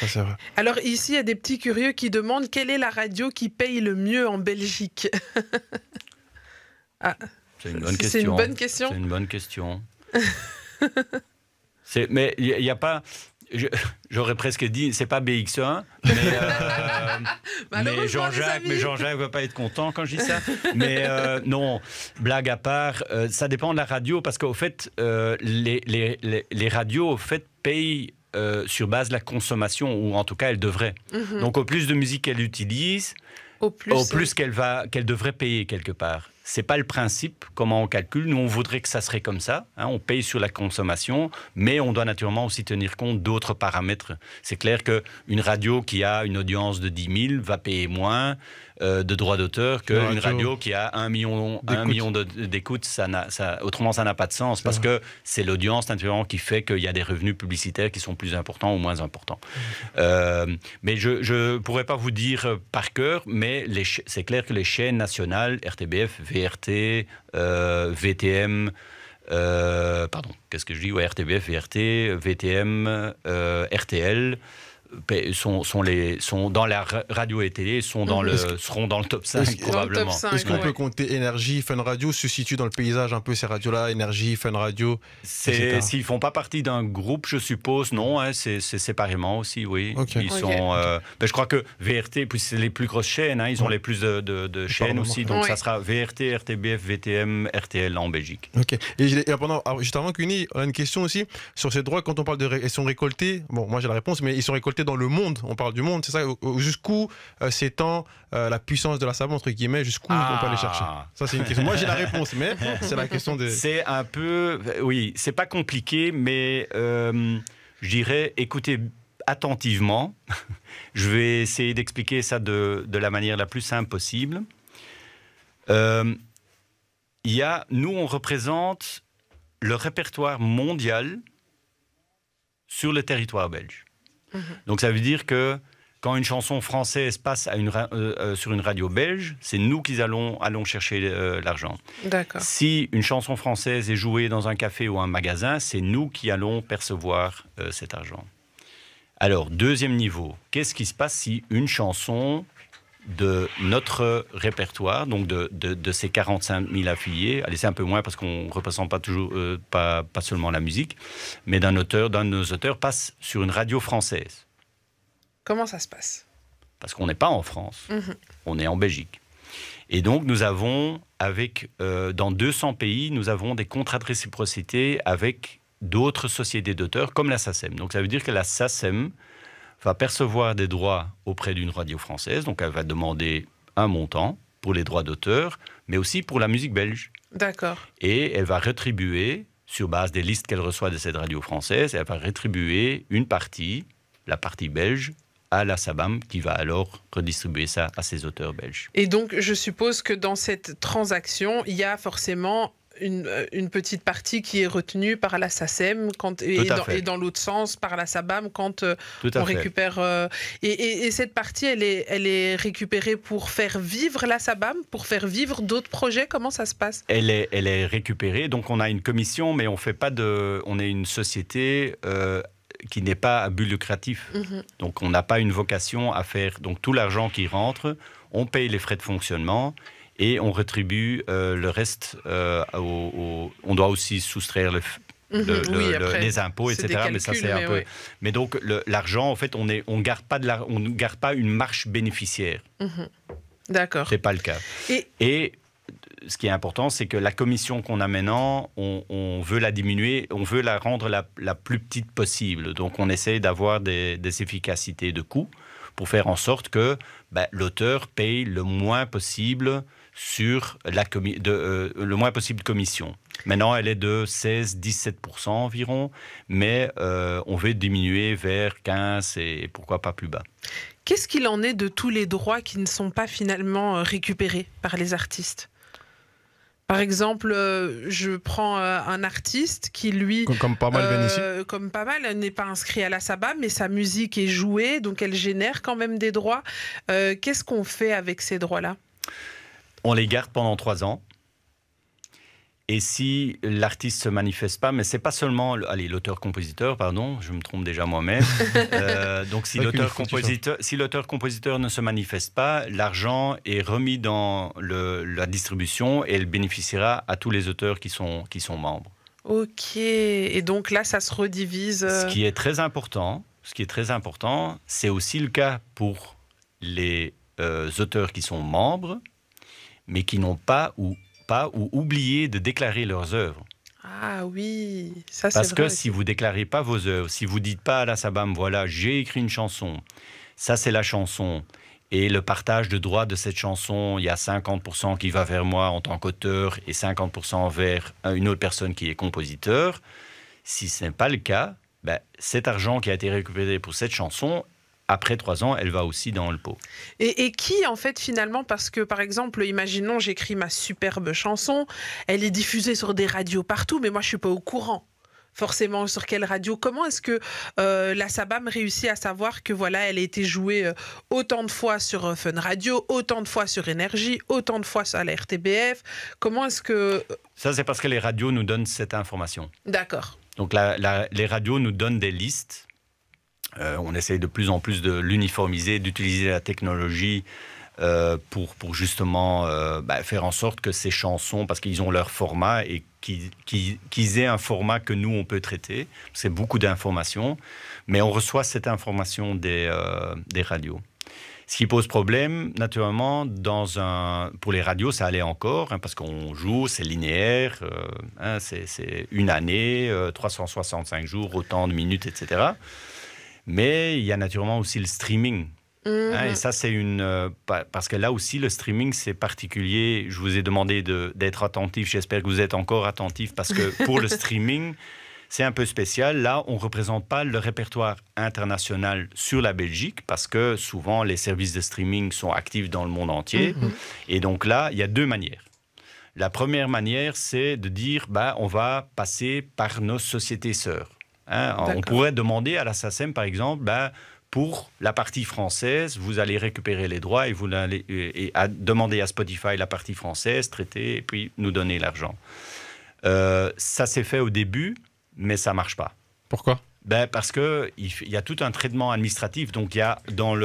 c'est vrai. Alors ici, il y a des petits curieux qui demandent quelle est la radio qui paye le mieux en Belgique. C'est une bonne question. C'est une bonne question. C'est une bonne question. Mais il n'y a pas... J'aurais presque dit, c'est pas BX1, mais Jean-Jacques ne va pas être content quand je dis ça. Mais non, blague à part, ça dépend de la radio, parce qu'au fait, les radios au fait, payent sur base de la consommation, ou en tout cas, elles devraient. Donc, au plus de musique qu'elles utilisent, au plus qu'elle devrait payer quelque part. C'est pas le principe, comment on calcule. Nous, on voudrait que ça serait comme ça. Hein, on paye sur la consommation, mais on doit naturellement aussi tenir compte d'autres paramètres. C'est clair qu'une radio qui a une audience de 10 000 va payer moins de droits d'auteur qu'une radio qui a 1 million d'écoutes. Autrement, ça n'a pas de sens, parce que c'est l'audience, naturellement, qui fait qu'il y a des revenus publicitaires qui sont plus importants ou moins importants. Mais je ne pourrais pas vous dire par cœur, mais c'est clair que les chaînes nationales, RTBF, VRT, VTM, RTBF, VRT, VTM, RTL, sont dans la radio et télé, seront dans le top 5 probablement. Est-ce qu'on peut compter Énergie, Fun Radio se situe dans le paysage un peu ces radios-là, Énergie, Fun Radio? S'ils font pas partie d'un groupe, je suppose, non, hein, c'est séparément aussi, oui. Okay. Ils sont. Je crois que VRT, puis c'est les plus grosses chaînes, hein, ils ont les plus de chaînes aussi, donc ça sera VRT, RTBF, VTM, RTL en Belgique. Ok. Et juste avant qu'Uni, on a une question aussi sur ces droits. Quand on parle ils sont récoltés. Bon, moi j'ai la réponse, mais ils sont récoltés dans le monde, on parle du monde, c'est ça, jusqu'où s'étend la puissance de la SABAM, entre guillemets, jusqu'où on peut aller chercher? Ça, c'est une question. Moi, j'ai la réponse, mais c'est la question de... C'est un peu... Oui, c'est pas compliqué, mais je dirais, écoutez attentivement. Je vais essayer d'expliquer ça de la manière la plus simple possible. Nous, on représente le répertoire mondial sur le territoire belge. Donc ça veut dire que quand une chanson française passe sur une radio belge, c'est nous qui allons chercher l'argent. D'accord. Si une chanson française est jouée dans un café ou un magasin, c'est nous qui allons percevoir cet argent. Alors, deuxième niveau, qu'est-ce qui se passe si une chanson de notre répertoire, donc de ces 45 000 affiliés, allez, c'est un peu moins parce qu'on ne représente pas toujours, pas seulement la musique, mais d'un de nos auteurs passe sur une radio française. Comment ça se passe? Parce qu'on n'est pas en France, on est en Belgique. Et donc, nous avons, dans 200 pays, nous avons des contrats de réciprocité avec d'autres sociétés d'auteurs, comme la SACEM. Donc, ça veut dire que la SACEM va percevoir des droits auprès d'une radio française. Donc, elle va demander un montant pour les droits d'auteur, mais aussi pour la musique belge. D'accord. Et elle va rétribuer, sur base des listes qu'elle reçoit de cette radio française, elle va rétribuer une partie, la partie belge, à la SABAM, qui va alors redistribuer ça à ses auteurs belges. Et donc, je suppose que dans cette transaction, il y a forcément une petite partie qui est retenue par la SACEM et dans l'autre sens par la SABAM quand on récupère... Et cette partie, elle est récupérée pour faire vivre la SABAM, pour faire vivre d'autres projets. Comment ça se passe? Elle est récupérée, donc on a une commission, mais on est une société... qui n'est pas à but lucratif. Donc, on n'a pas une vocation à faire... Donc, tout l'argent qui rentre, on paye les frais de fonctionnement et on rétribue le reste. On doit aussi soustraire les impôts, etc. Calculs, mais ça, c'est un peu... Ouais. Mais donc, l'argent, en fait, on ne garde pas une marge bénéficiaire. D'accord. Ce n'est pas le cas. Et ce qui est important, c'est que la commission qu'on a maintenant, on veut la diminuer, on veut la rendre la plus petite possible. Donc, on essaie d'avoir des efficacités de coûts pour faire en sorte que l'auteur paye le moins possible sur le moins possible de commission. Maintenant, elle est de 16-17% environ, mais on veut diminuer vers 15% et pourquoi pas plus bas. Qu'est-ce qu'il en est de tous les droits qui ne sont pas finalement récupérés par les artistes ? Par exemple, je prends un artiste qui, lui... Comme pas mal ici. Comme pas mal, n'est pas inscrit à la SABAM, mais sa musique est jouée, donc elle génère quand même des droits. Qu'est-ce qu'on fait avec ces droits-là ? On les garde pendant 3 ans. Et si l'artiste ne se manifeste pas, mais ce n'est pas seulement l'auteur-compositeur, pardon, je me trompe déjà moi-même. Donc si l'auteur-compositeur ne se manifeste pas, l'argent est remis dans la distribution et elle bénéficiera à tous les auteurs qui sont membres. Ok, et donc là, ça se redivise. Ce qui est très important, c'est aussi le cas pour les auteurs qui sont membres, mais qui n'ont pas ou oublier de déclarer leurs œuvres. Ah oui, ça c'est Parce vrai que si vous ne déclarez pas vos œuvres, si vous ne dites pas à la SABAM, voilà, j'ai écrit une chanson, ça c'est la chanson, et le partage de droits de cette chanson, il y a 50% qui va vers moi en tant qu'auteur et 50% vers une autre personne qui est compositeur, si ce n'est pas le cas, cet argent qui a été récupéré pour cette chanson, après 3 ans, elle va aussi dans le pot. Et qui, en fait, finalement, parce que, par exemple, imaginons, j'écris ma superbe chanson, elle est diffusée sur des radios partout, mais moi, je ne suis pas au courant, forcément, sur quelle radio. Comment est-ce que la SABAM réussit à savoir que, voilà, elle a été jouée autant de fois sur Fun Radio, autant de fois sur Énergie, autant de fois à la RTBF? Comment est-ce que... Ça, c'est parce que les radios nous donnent cette information. D'accord. Donc, les radios nous donnent des listes. On essaye de plus en plus de l'uniformiser, d'utiliser la technologie pour justement faire en sorte que ces chansons, parce qu'ils ont leur format et qu'ils aient un format que nous, on peut traiter. C'est beaucoup d'informations, mais on reçoit cette information des radios. Ce qui pose problème, naturellement, pour les radios, ça allait encore, parce qu'on joue, c'est linéaire, c'est une année, 365 jours, autant de minutes, etc. Mais il y a naturellement aussi le streaming. Et ça, c'est parce que là aussi, le streaming, c'est particulier. Je vous ai demandé d'être attentif. J'espère que vous êtes encore attentif parce que pour le streaming, c'est un peu spécial. Là, on ne représente pas le répertoire international sur la Belgique parce que souvent, les services de streaming sont actifs dans le monde entier. Et donc là, il y a deux manières. La première manière, c'est de dire on va passer par nos sociétés sœurs. Hein, on pourrait demander à la SACEM, par exemple, pour la partie française, vous allez récupérer les droits et vous allez demander à Spotify la partie française, traiter et puis nous donner l'argent. Ça s'est fait au début, mais ça ne marche pas. Pourquoi ? Parce qu'il y a tout un traitement administratif. Donc, il y a dans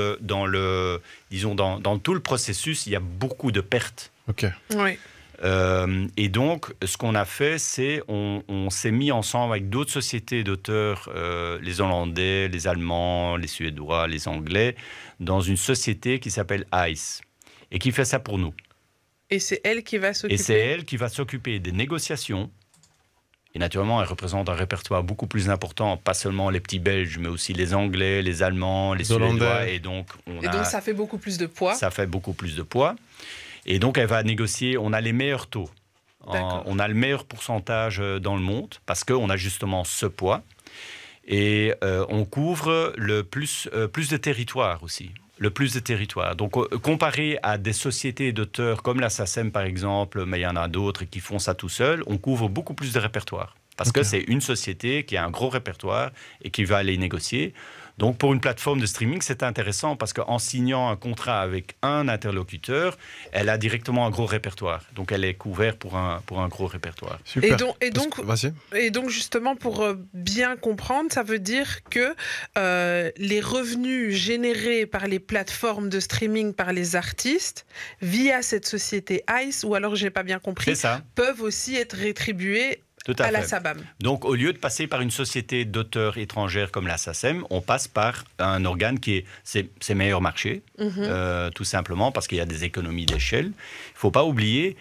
tout le processus, il y a beaucoup de pertes. Ok. Oui. Et donc, ce qu'on a fait, c'est on s'est mis ensemble avec d'autres sociétés d'auteurs, les Hollandais, les Allemands, les Suédois, les Anglais, dans une société qui s'appelle ICE et qui fait ça pour nous. Et c'est elle qui va s'occuper. Et c'est elle qui va s'occuper des négociations. Et naturellement, elle représente un répertoire beaucoup plus important, pas seulement les petits Belges, mais aussi les Anglais, les Allemands, les Suédois. Et donc, ça fait beaucoup plus de poids. Ça fait beaucoup plus de poids. Et donc, elle va négocier, on a les meilleurs taux. On a le meilleur pourcentage dans le monde, parce qu'on a justement ce poids. Et on couvre le plus de territoires aussi. Le plus de territoires. Donc, comparé à des sociétés d'auteurs comme la SACEM, par exemple, mais il y en a d'autres qui font ça tout seul, on couvre beaucoup plus de répertoires. Parce que c'est une société qui a un gros répertoire et qui va aller négocier. Donc, pour une plateforme de streaming, c'est intéressant parce qu'en signant un contrat avec un interlocuteur, elle a directement un gros répertoire. Donc, elle est couverte pour un gros répertoire. Super. Et donc, justement, pour bien comprendre, ça veut dire que les revenus générés par les plateformes de streaming, par les artistes, via cette société ICE, ou alors, je n'ai pas bien compris, peuvent aussi être rétribués à la SABAM. Donc, au lieu de passer par une société d'auteurs étrangères comme la SACEM, on passe par un organe qui est ses meilleurs marchés, tout simplement parce qu'il y a des économies d'échelle. Il ne faut pas oublier,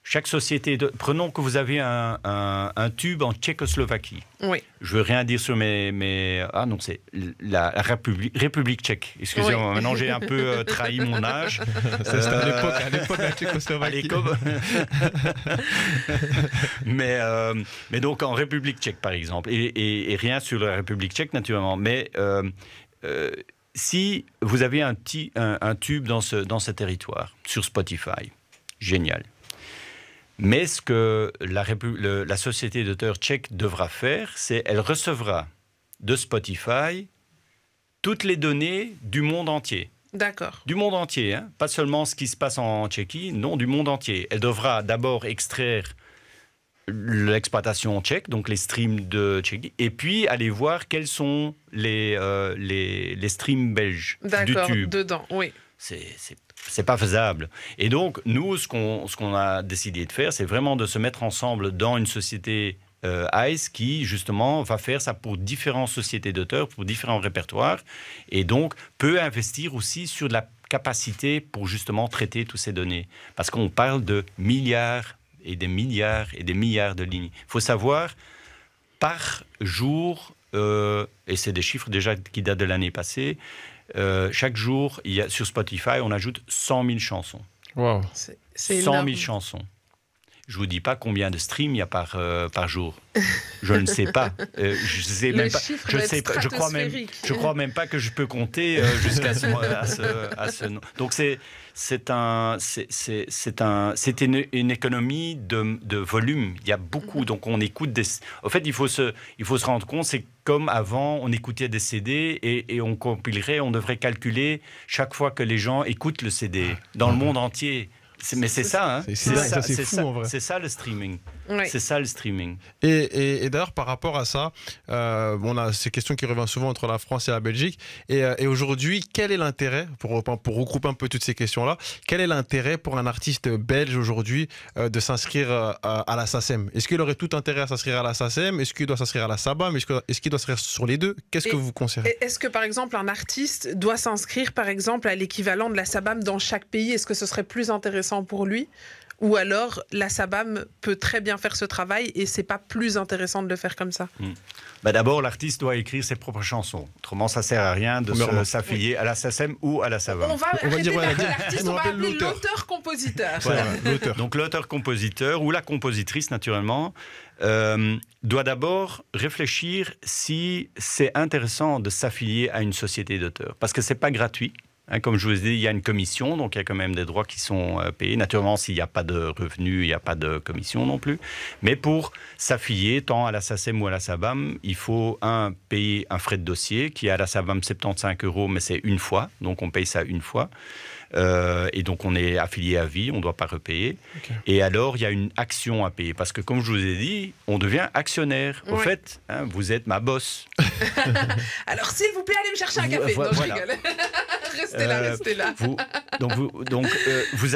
chaque société... Prenons que vous avez un tube en Tchécoslovaquie. Oui. Je ne veux rien dire sur mes... Ah non, c'est la République tchèque. Excusez-moi, maintenant j'ai un peu trahi mon âge. C'était à l'époque la Tchécoslovaquie. Mais donc en République tchèque, par exemple, et rien sur la République tchèque, naturellement, mais si vous avez un tube dans ce territoire, sur Spotify, génial. Mais ce que la société d'auteurs tchèque devra faire, c'est qu'elle recevra de Spotify toutes les données du monde entier. D'accord. Du monde entier, hein. Pas seulement ce qui se passe en Tchéquie, non, du monde entier. Elle devra d'abord extraire l'exploitation tchèque, donc les streams de Tchéquie, et puis aller voir quels sont les streams belges du tube. Dedans, oui. C'est pas faisable. Et donc, nous, ce qu'on a décidé de faire, c'est vraiment de se mettre ensemble dans une société ICE qui, justement, va faire ça pour différentes sociétés d'auteurs, pour différents répertoires, et donc peut investir aussi sur de la capacité pour, justement, traiter toutes ces données. Parce qu'on parle de milliards et des milliards et des milliards de lignes. Il faut savoir, par jour, et c'est des chiffres déjà qui datent de l'année passée, chaque jour, sur Spotify, on ajoute 100 000 chansons. Wow. C'est 100 000 chansons. Je ne vous dis pas combien de streams il y a par jour. Je ne sais pas. Je sais même pas. Je crois même pas que je peux compter jusqu'à ce nom. Donc c'est une économie de volume. Il y a beaucoup. Donc on écoute des. En fait, il faut se rendre compte, c'est comme avant, on écoutait des CD et on compilerait, on devrait calculer chaque fois que les gens écoutent le CD dans le monde entier. Mais c'est ça, hein. C'est fou en vrai. C'est ça le streaming. Oui. C'est ça le streaming. Et d'ailleurs, par rapport à ça, on a ces questions qui reviennent souvent entre la France et la Belgique. Et aujourd'hui, quel est l'intérêt, pour regrouper un peu toutes ces questions-là, quel est l'intérêt pour un artiste belge aujourd'hui de s'inscrire à la SACEM? Est-ce qu'il aurait tout intérêt à s'inscrire à la SACEM? Est-ce qu'il doit s'inscrire à la SABAM? Est-ce qu'il doit s'inscrire sur les deux? Qu'est-ce que vous conseillez? Est-ce que, par exemple, un artiste doit s'inscrire, par exemple, à l'équivalent de la SABAM dans chaque pays? Est-ce que ce serait plus intéressant pour lui? Ou alors, la SABAM peut très bien faire ce travail et c'est pas plus intéressant de le faire comme ça. D'abord, l'artiste doit écrire ses propres chansons. Autrement, ça sert à rien de s'affilier à la SACEM ou à la SABAM. On va dire l'artiste, on va appeler l'auteur-compositeur. Voilà. Donc l'auteur-compositeur ou la compositrice, naturellement, doit d'abord réfléchir si c'est intéressant de s'affilier à une société d'auteurs. Parce que c'est pas gratuit. Comme je vous ai dit, il y a une commission, donc il y a quand même des droits qui sont payés. Naturellement, s'il n'y a pas de revenus, il n'y a pas de commission non plus. Mais pour s'affilier, tant à la SACEM ou à la SABAM, il faut payer un frais de dossier qui est à la SABAM 75 €, mais c'est une fois. Donc on paye ça une fois. Et donc on est affilié à vie, on ne doit pas repayer. Okay. Et alors il y a une action à payer parce que comme je vous ai dit, on devient actionnaire. Au fait, vous êtes ma boss. Alors s'il vous plaît, allez me chercher un café. Non, je rigole. Restez là. Vous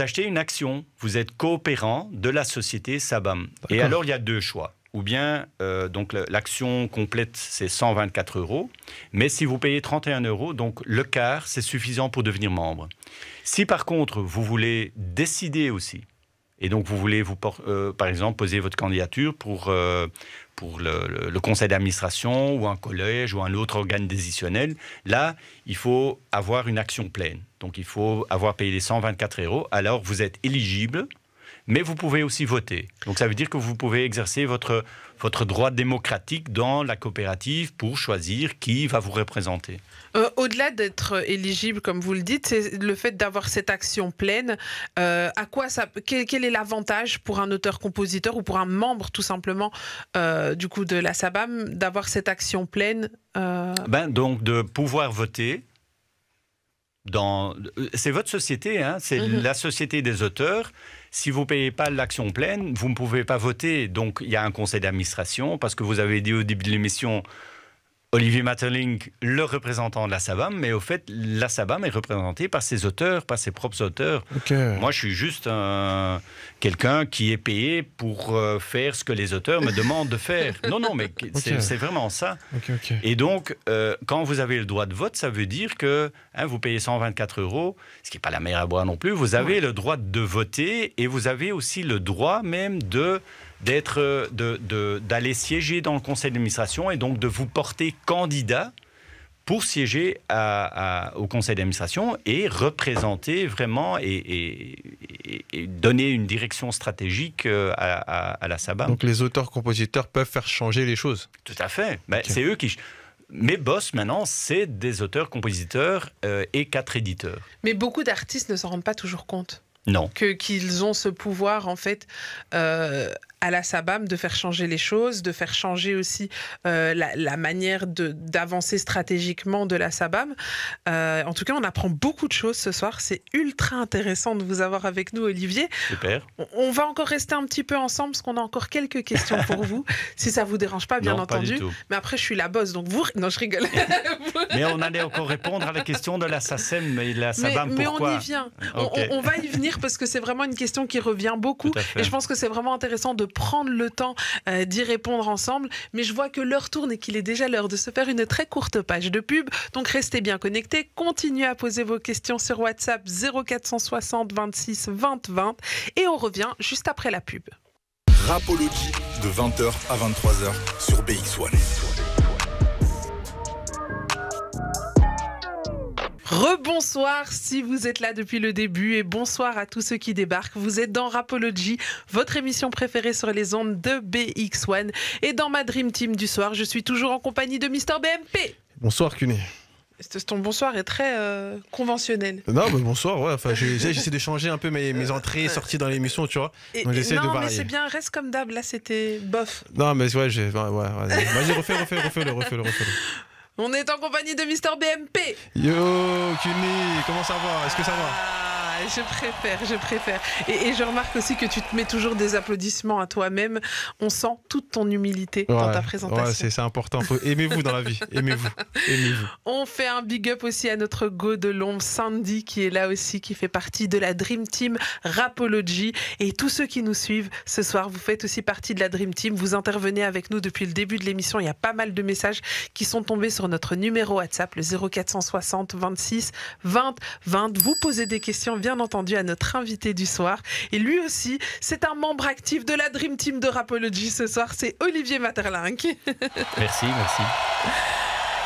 achetez une action. Vous êtes coopérant de la société SABAM. Et alors il y a deux choix. Ou bien, donc l'action complète, c'est 124 €. Mais si vous payez 31 €, donc le quart, c'est suffisant pour devenir membre. Si par contre, vous voulez décider aussi, et donc vous voulez, par exemple, poser votre candidature pour le conseil d'administration ou un collège ou un autre organe décisionnel, là, il faut avoir une action pleine. Donc il faut avoir payé les 124 €. Alors vous êtes éligible. Mais vous pouvez aussi voter. Donc ça veut dire que vous pouvez exercer votre droit démocratique dans la coopérative pour choisir qui va vous représenter. Au-delà d'être éligible, comme vous le dites, c'est le fait d'avoir cette action pleine. Quel est l'avantage pour un auteur-compositeur ou pour un membre tout simplement du coup de la SABAM d'avoir cette action pleine Donc de pouvoir voter. C'est votre société, c'est la société des auteurs. Si vous ne payez pas l'action pleine, vous ne pouvez pas voter. Donc, il y a un conseil d'administration, parce que vous avez dit au début de l'émission, Olivier Maeterlinck, le représentant de la SABAM, mais au fait, la SABAM est représentée par ses auteurs, par ses propres auteurs. Okay. Moi, je suis juste quelqu'un qui est payé pour faire ce que les auteurs me demandent de faire. Non, mais c'est vraiment ça. Okay. Et donc, quand vous avez le droit de vote, ça veut dire que vous payez 124 €, ce qui n'est pas la mer à boire non plus, vous avez le droit de voter et vous avez aussi le droit même d'aller siéger dans le conseil d'administration et donc de vous porter candidat pour siéger au conseil d'administration et représenter vraiment et donner une direction stratégique à la SABAM. Donc les auteurs-compositeurs peuvent faire changer les choses. Tout à fait. C'est eux qui... Mes boss, maintenant, c'est des auteurs-compositeurs et 4 éditeurs. Mais beaucoup d'artistes ne s'en rendent pas toujours compte. Non. Qu'ils ont ce pouvoir, en fait, à la SABAM de faire changer les choses, de faire changer aussi la manière d'avancer stratégiquement de la SABAM. En tout cas, on apprend beaucoup de choses ce soir. C'est ultra intéressant de vous avoir avec nous, Olivier. Super. On va encore rester un petit peu ensemble parce qu'on a encore quelques questions pour vous, si ça ne vous dérange pas, bien entendu. Pas du tout. Mais après, je suis la boss, donc vous... Non, je rigole. Mais on allait encore répondre à la question de la SACEM et de la SABAM. Mais on y vient. Okay. On va y venir parce que c'est vraiment une question qui revient beaucoup. Et je pense que c'est vraiment intéressant de prendre le temps d'y répondre ensemble. Mais je vois que l'heure tourne et qu'il est déjà l'heure de se faire une très courte page de pub. Donc restez bien connectés. Continuez à poser vos questions sur WhatsApp 0460 26 20 20. Et on revient juste après la pub. Rapology de 20h à 23h sur BX1. Rebonsoir si vous êtes là depuis le début et bonsoir à tous ceux qui débarquent. Vous êtes dans Rapology, votre émission préférée sur les ondes de BX1. Et dans ma Dream Team du soir, je suis toujours en compagnie de Mister BMP. Bonsoir Cuny. Ton bonsoir est très conventionnel. Non, mais bonsoir, ouais. Enfin, j'essaie de changer un peu mes entrées et sorties dans l'émission, tu vois. Donc j'essaie de varier. Non, mais c'est bien, reste comme d'hab. Là, c'était bof. Non, mais ouais, vas-y, refais-le. On est en compagnie de Mister BMP. Yo, Cuny, comment ça va? Est-ce que ça va? Je préfère. Et je remarque aussi que tu te mets toujours des applaudissements à toi-même. On sent toute ton humilité dans ta présentation. Ouais, c'est important. Aimez-vous dans la vie. Aimez-vous. On fait un big up aussi à notre go de l'ombre, Sandy, qui est là aussi, qui fait partie de la Dream Team Rapology. Et tous ceux qui nous suivent ce soir, vous faites aussi partie de la Dream Team. Vous intervenez avec nous depuis le début de l'émission. Il y a pas mal de messages qui sont tombés sur notre numéro WhatsApp, le 0460 26 20 20. Vous posez des questions, bien bien entendu à notre invité du soir. Et lui aussi, c'est un membre actif de la Dream Team de Rapology ce soir, c'est Olivier Maeterlinck. Merci.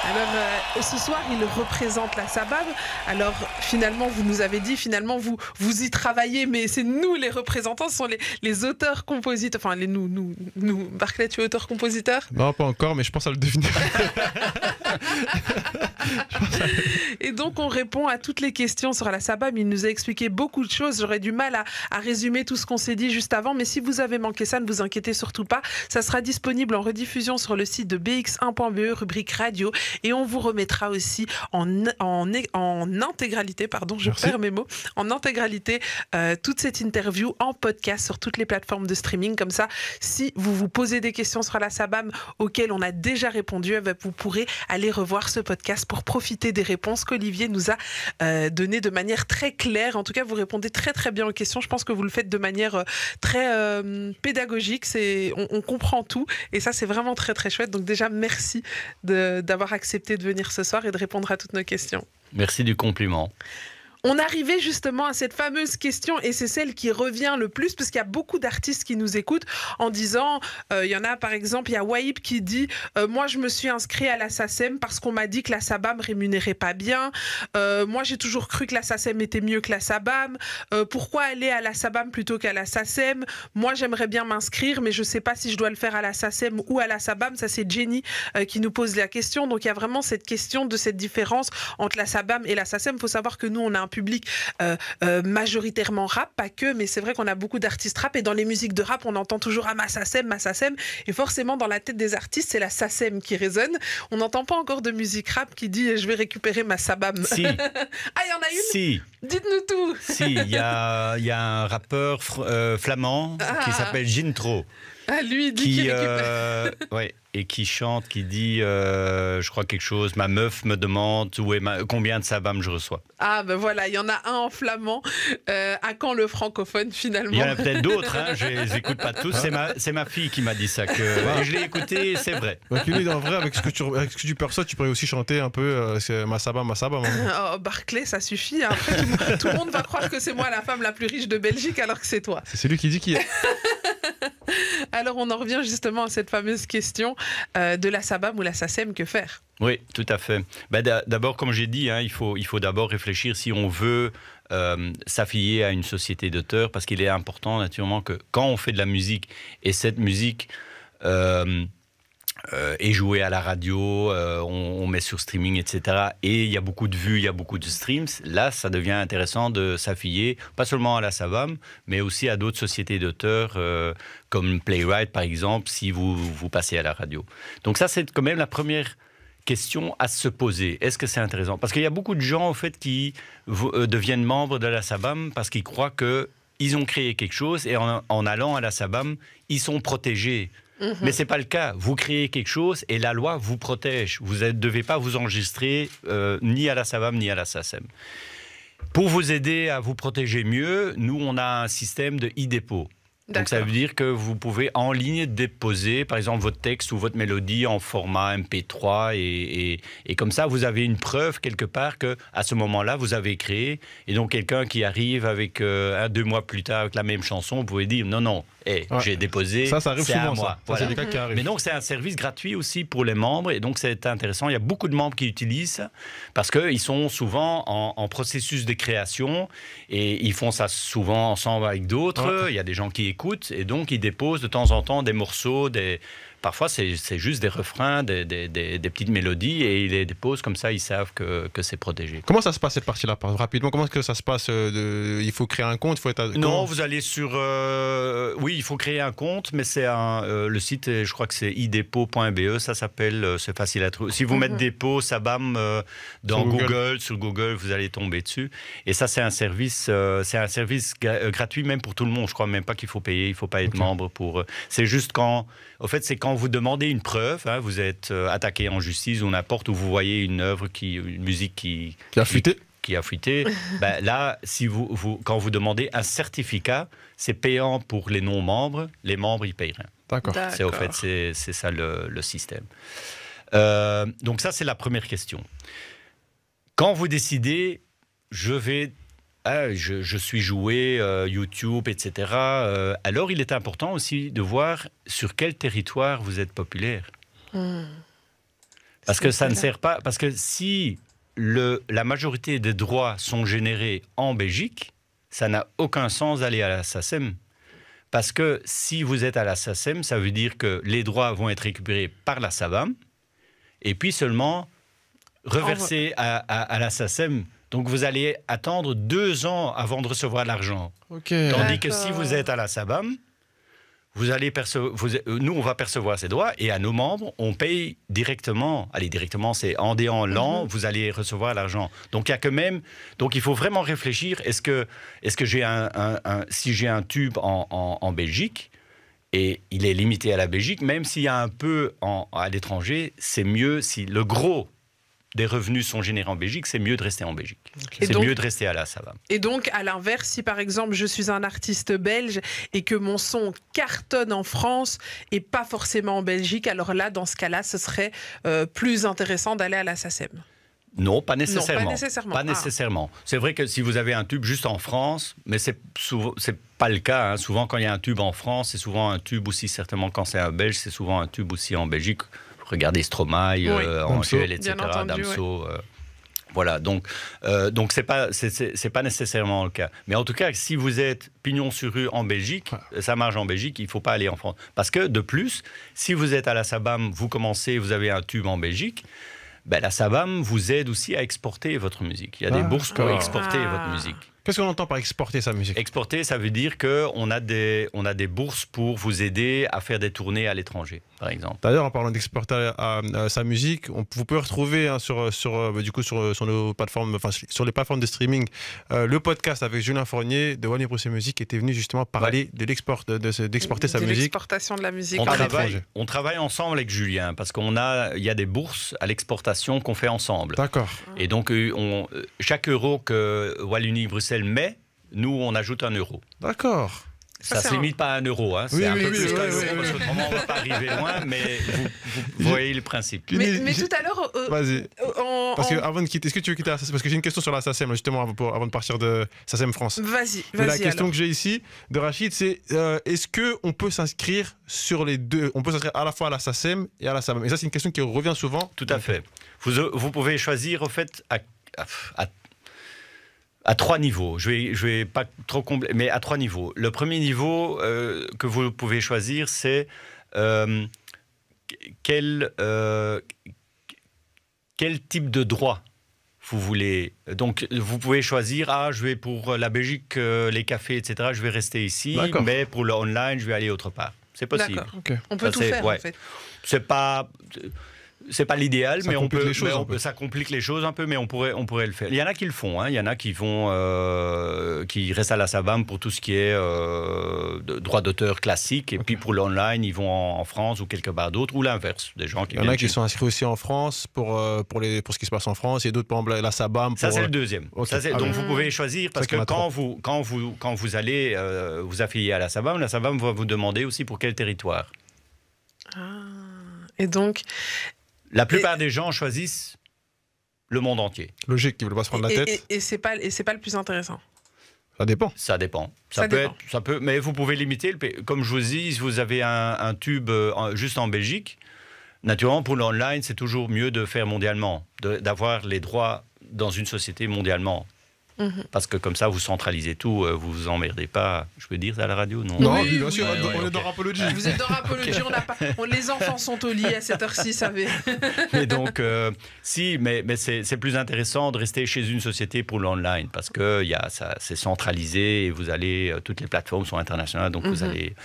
Alors, ce soir, il représente la SABAM. Alors, finalement, vous nous avez dit, vous y travaillez, mais c'est nous les représentants, ce sont les auteurs-compositeurs. Enfin, nous. Barclay, tu es auteur-compositeur ? Non, pas encore, mais je pense à le devenir. Et donc, on répond à toutes les questions sur la SABAM. Il nous a expliqué beaucoup de choses. J'aurais du mal à résumer tout ce qu'on s'est dit juste avant, mais si vous avez manqué ça, ne vous inquiétez surtout pas. Ça sera disponible en rediffusion sur le site de bx1.be, rubrique radio. Et on vous remettra aussi en intégralité, perds mes mots, en intégralité, toute cette interview en podcast sur toutes les plateformes de streaming. Comme ça, si vous vous posez des questions sur la SABAM auxquelles on a déjà répondu, vous pourrez aller revoir ce podcast pour profiter des réponses qu'Olivier nous a données de manière très claire. En tout cas, vous répondez très très bien aux questions. Je pense que vous le faites de manière très pédagogique. On comprend tout et ça, c'est vraiment très très chouette. Donc déjà, merci d'avoir accepté de venir ce soir et de répondre à toutes nos questions. Merci du compliment. On arrivait justement à cette fameuse question et c'est celle qui revient le plus parce qu'il y a beaucoup d'artistes qui nous écoutent en disant, il y en a par exemple, il y a Waïb qui dit moi je me suis inscrit à la SACEM parce qu'on m'a dit que la SABAM rémunérait pas bien, moi j'ai toujours cru que la SACEM était mieux que la SABAM, pourquoi aller à la SABAM plutôt qu'à la SACEM, moi j'aimerais bien m'inscrire mais je sais pas si je dois le faire à la SACEM ou à la SABAM. Ça c'est Jenny qui nous pose la question. Donc il y a vraiment cette question de cette différence entre la SABAM et la SACEM. Il faut savoir que nous on a un public majoritairement rap, pas que, mais c'est vrai qu'on a beaucoup d'artistes rap et dans les musiques de rap on entend toujours ma SACEM et forcément dans la tête des artistes c'est la SACEM qui résonne. On n'entend pas encore de musique rap qui dit je vais récupérer ma SABAM. Si. Ah, il y en a une? Si. Dites-nous tout. Si, il y a un rappeur flamand qui s'appelle Gintro. Ah, lui, il dit qu'il récupère. Et qui chante, qui dit, je crois quelque chose, ma meuf me demande combien de SABAM je reçois. Ah ben voilà, il y en a un en flamand. À quand le francophone finalement? Il y en a peut-être d'autres, hein, je les écoute pas tous. C'est ma fille qui m'a dit ça. Et je l'ai écouté, c'est vrai. Donc lui, en vrai, avec ce que tu perçois, tu pourrais aussi chanter un peu ma SABAM. Oh, Barclay, ça suffit. Hein. Après, tout le monde va croire que c'est moi la femme la plus riche de Belgique alors que c'est toi. C'est celui qui dit qui est. Alors on en revient justement à cette fameuse question de la SABAM ou la SACEM, que faire? Oui, tout à fait. D'abord, comme j'ai dit, hein, il faut d'abord réfléchir si on veut s'affilier à une société d'auteurs, parce qu'il est important naturellement que quand on fait de la musique, et cette musique est jouée à la radio, on met sur streaming, etc. Et il y a beaucoup de vues, il y a beaucoup de streams. Là, ça devient intéressant de s'affilier, pas seulement à la SABAM, mais aussi à d'autres sociétés d'auteurs, comme Playwright, par exemple, si vous passez à la radio. Donc ça, c'est quand même la première question à se poser. Est-ce que c'est intéressant? Parce qu'il y a beaucoup de gens, au fait, qui deviennent membres de la SABAM parce qu'ils croient qu'ils ont créé quelque chose et en allant à la SABAM, ils sont protégés. Mais ce n'est pas le cas. Vous créez quelque chose et la loi vous protège. Vous ne devez pas vous enregistrer ni à la SABAM ni à la SACEM. Pour vous aider à vous protéger mieux, nous, on a un système de e-dépôt. Donc ça veut dire que vous pouvez en ligne déposer, par exemple, votre texte ou votre mélodie en format MP3 et comme ça, vous avez une preuve quelque part qu'à ce moment-là, vous avez créé. Et donc, quelqu'un qui arrive avec 2 mois plus tard avec la même chanson, vous pouvez dire non, j'ai déposé, ça arrive souvent, à moi. Ça, c'est des cas qui arrivent. Mais donc, c'est un service gratuit aussi pour les membres et donc, c'est intéressant. Il y a beaucoup de membres qui utilisent ça parce qu'ils sont souvent en processus de création et ils font ça souvent ensemble avec d'autres. Il y a des gens qui écoutent et donc ils déposent de temps en temps des morceaux, parfois c'est juste des refrains, des petites mélodies et ils les déposent comme ça, ils savent que c'est protégé. Comment ça se passe cette partie-là? Rapidement, comment est-ce que ça se passe? Il faut créer un compte, il faut être... Non, vous allez sur... oui, il faut créer un compte, mais c'est le site, je crois que c'est idépôt.be, ça s'appelle, c'est facile à trouver. Si vous mettez dépôt, SABAM dans sur Google, vous allez tomber dessus. Et ça, c'est un service gratuit même pour tout le monde. Je crois même pas qu'il faut payer, il ne faut pas être membre pour... c'est juste quand... Au fait, c'est quand vous demandez une preuve, hein, vous êtes attaqué en justice ou n'importe où vous voyez une œuvre, une musique qui a fuité. Là, quand vous demandez un certificat, c'est payant pour les non-membres. Les membres, ils payent rien. D'accord. Au fait, c'est ça le système. Donc ça, c'est la première question. Quand vous décidez, je vais je suis joué, YouTube, etc. Alors, il est important aussi de voir sur quel territoire vous êtes populaire. Parce que ça ne sert pas... Parce que si la majorité des droits sont générés en Belgique, ça n'a aucun sens d'aller à la SACEM. Parce que si vous êtes à la SACEM, ça veut dire que les droits vont être récupérés par la SABAM et puis seulement reversés à la SACEM. Donc vous allez attendre 2 ans avant de recevoir l'argent. Tandis que si vous êtes à la SABAM, vous allez nous, on va percevoir ces droits et à nos membres, on paye directement. Allez, directement, c'est en dé en l'an, vous allez recevoir l'argent. Donc il y a quand même. Donc il faut vraiment réfléchir. Est-ce que j'ai si j'ai un tube en Belgique et il est limité à la Belgique, même s'il y a un peu à l'étranger, c'est mieux si le gros des revenus sont générés en Belgique, c'est mieux de rester en Belgique. C'est mieux de rester à la SABAM. Et donc, à l'inverse, si par exemple je suis un artiste belge et que mon son cartonne en France et pas forcément en Belgique, alors là, dans ce cas-là, ce serait plus intéressant d'aller à la SACEM. Non, pas nécessairement. Non, pas nécessairement. Pas nécessairement. C'est vrai que si vous avez un tube juste en France, mais c'est pas le cas. Hein. Souvent, quand il y a un tube en France, c'est souvent un tube aussi, certainement quand c'est un Belge, c'est souvent un tube aussi en Belgique. Regardez Stromae, Angèle, etc., Damso. Voilà, donc c'est pas nécessairement le cas. Mais en tout cas, si vous êtes pignon sur rue en Belgique, ça marche en Belgique, il ne faut pas aller en France. Parce que, de plus, si vous êtes à la SABAM, vous avez un tube en Belgique, la SABAM vous aide aussi à exporter votre musique. Il y a des bourses pour exporter votre musique. Qu'est-ce qu'on entend par exporter sa musique? Exporter, ça veut dire qu'on a des bourses pour vous aider à faire des tournées à l'étranger, par exemple. D'ailleurs, en parlant d'exporter sa musique, vous pouvez retrouver sur nos plateformes, sur les plateformes de streaming, le podcast avec Julien Fournier de One Year Process Music qui était venu justement parler d'exporter sa musique. L'exportation de la musique. On travaille ensemble avec Julien parce il y a des bourses à l'exportation qu'on fait ensemble. D'accord. Et donc, chaque euro que Wallonie-Bruxelles met, nous, on ajoute 1 euro. D'accord. Ça ne se limite pas à 1 euro. Hein. C'est un peu plus qu'un euro, parce qu'autrement, on ne va pas arriver loin, mais vous voyez le principe. Mais tout à l'heure... Vas-y. Parce que avant de quitter, est-ce que tu veux quitter la SACEM? Parce que j'ai une question sur la SACEM, justement, avant de partir de SACEM France. Vas-y. La question que j'ai ici, de Rachid, c'est est-ce qu'on peut s'inscrire sur les deux? On peut s'inscrire à la fois à la SACEM et à la SABAM. Et ça, c'est une question qui revient souvent. Tout à fait. Vous pouvez choisir, au fait, à 3 niveaux. Je vais pas trop compléter, mais à 3 niveaux. Le premier niveau que vous pouvez choisir, c'est quel type de droit vous voulez. Donc, vous pouvez choisir, je vais pour la Belgique, les cafés, etc., je vais rester ici, mais pour le online, je vais aller autre part. C'est possible. Okay. On peut tout faire, en fait. C'est pas l'idéal, mais ça complique les choses un peu, mais on pourrait le faire. Il y en a qui le font, hein. Il y en a qui restent à la SABAM pour tout ce qui est droit d'auteur classique, et puis pour l'online, ils vont en France ou quelque part d'autre, ou l'inverse, des gens qui. Il y en a qui sont inscrits aussi en France pour ce qui se passe en France, et d'autres pour la SABAM. Ça c'est le deuxième. Okay. Donc vous pouvez choisir parce que quand vous allez vous affilier à la SABAM va vous demander aussi pour quel territoire. Et donc. La plupart des gens choisissent le monde entier. Logique, ils ne veulent pas se prendre la tête. Et c'est pas le plus intéressant. Ça dépend. Ça peut, mais vous pouvez limiter. Comme je vous dis, si vous avez un tube juste en Belgique, naturellement, pour l'online, c'est toujours mieux de faire mondialement, d'avoir les droits dans une société mondialement. Parce que comme ça, vous centralisez tout, vous vous emmerdez pas. Je peux dire ça à la radio? Non, oui, bien sûr, on est dans Rapology. Vous êtes dans Rapology, les enfants sont au lit à cette heure-ci, savez. Mais donc, mais c'est plus intéressant de rester chez une société pour l'online, parce que c'est centralisé, et vous allez, toutes les plateformes sont internationales, donc vous allez...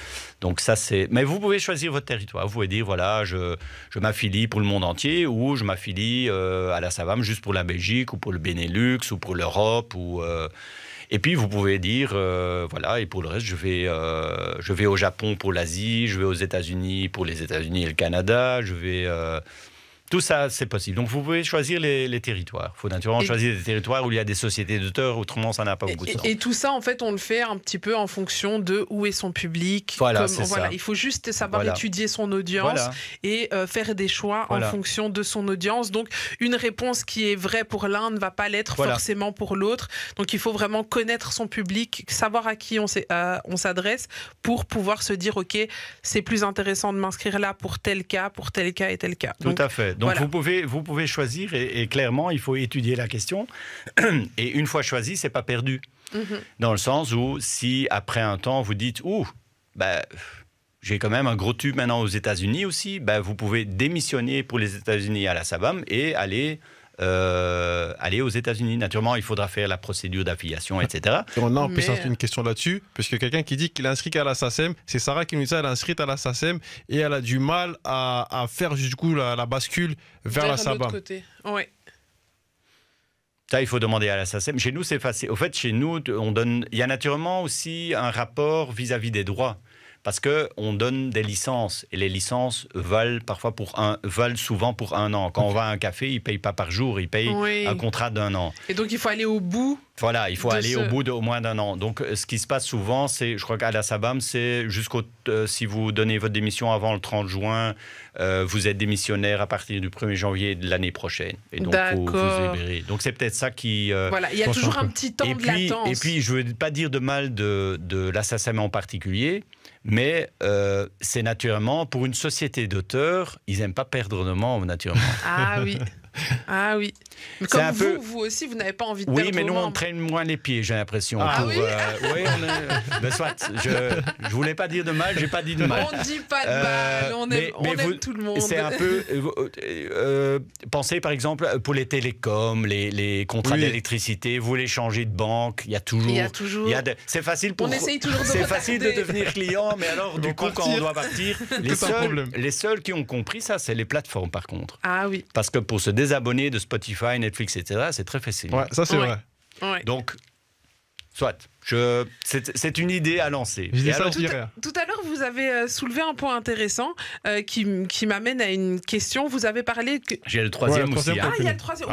Donc ça, c'est... Mais vous pouvez choisir votre territoire. Vous pouvez dire, voilà, je m'affilie pour le monde entier, ou je m'affilie à la SABAM juste pour la Belgique, ou pour le Benelux, ou pour l'Europe, et puis vous pouvez dire, voilà, et pour le reste, je vais au Japon pour l'Asie, je vais aux États-Unis pour les États-Unis et le Canada, je vais... Tout ça, c'est possible. Donc, vous pouvez choisir les territoires. Il faut naturellement choisir des territoires où il y a des sociétés d'auteurs, autrement, ça n'a pas beaucoup de sens. Et tout ça, en fait, on le fait un petit peu en fonction de où est son public. Voilà, il faut juste savoir étudier son audience et faire des choix en fonction de son audience. Donc, une réponse qui est vraie pour l'un ne va pas l'être forcément pour l'autre. Donc, il faut vraiment connaître son public, savoir à qui on s'adresse pour pouvoir se dire, OK, c'est plus intéressant de m'inscrire là pour tel cas et tel cas. Tout à fait. Donc, vous pouvez choisir et clairement, il faut étudier la question. Et une fois choisi, c'est pas perdu. Dans le sens où, si après un temps, vous dites, j'ai quand même un gros tube maintenant aux États-Unis aussi, vous pouvez démissionner pour les États-Unis à la SABAM et aller aux États-Unis. Naturellement, il faudra faire la procédure d'affiliation, etc. Et on a en plus une question là-dessus, parce que quelqu'un qui dit qu'il est inscrit qu'à la SACEM, c'est Sarah qui nous dit ça, elle est inscrite à la SACEM et elle a du mal à faire du coup la bascule vers la SABAM. Ouais. Ça, il faut demander à la SACEM. Chez nous, c'est facile. Au fait, chez nous, il y a naturellement aussi un rapport vis-à-vis des droits. Parce qu'on donne des licences, et les licences valent souvent pour 1 an. Quand on va à un café, ils ne payent pas par jour, ils payent un contrat d'1 an. Et donc, il faut aller au bout. Voilà, il faut aller au bout d'au moins d'1 an. Donc, ce qui se passe souvent, c'est, je crois qu'à la SABAM, c'est si vous donnez votre démission avant le 30 juin, vous êtes démissionnaire à partir du 1er janvier de l'année prochaine. Et donc, vous libérez. Donc, c'est peut-être ça qui... Voilà, il y a toujours un petit temps de latence. Et puis, je ne veux pas dire de mal de la SACEM en particulier, mais c'est naturellement, pour une société d'auteurs, ils n'aiment pas perdre de membres, naturellement. Ah oui. Ah oui. Mais comme vous aussi, vous n'avez pas envie de perdre. Oui, mais nous, on traîne moins les pieds, j'ai l'impression. Soit. Je voulais pas dire de mal, j'ai pas dit de mal. On ne dit pas de mal, on aime tout le monde. C'est un peu... pensez, par exemple, pour les télécoms, les contrats d'électricité, vous voulez changer de banque, il y a toujours... C'est facile on essaye toujours c'est facile de devenir client, mais alors, du coup, quand on doit partir, les seuls qui ont compris ça, c'est les plateformes, par contre. Ah oui. Parce que pour se désabonner de Spotify, Netflix, etc., c'est très facile. Ouais, ça c'est vrai. Ouais. Donc, soit. C'est une idée à lancer. Tout à l'heure, vous avez soulevé un point intéressant qui m'amène à une question. Vous avez parlé que... J'ai le troisième aussi. Ah, il y a le troisième.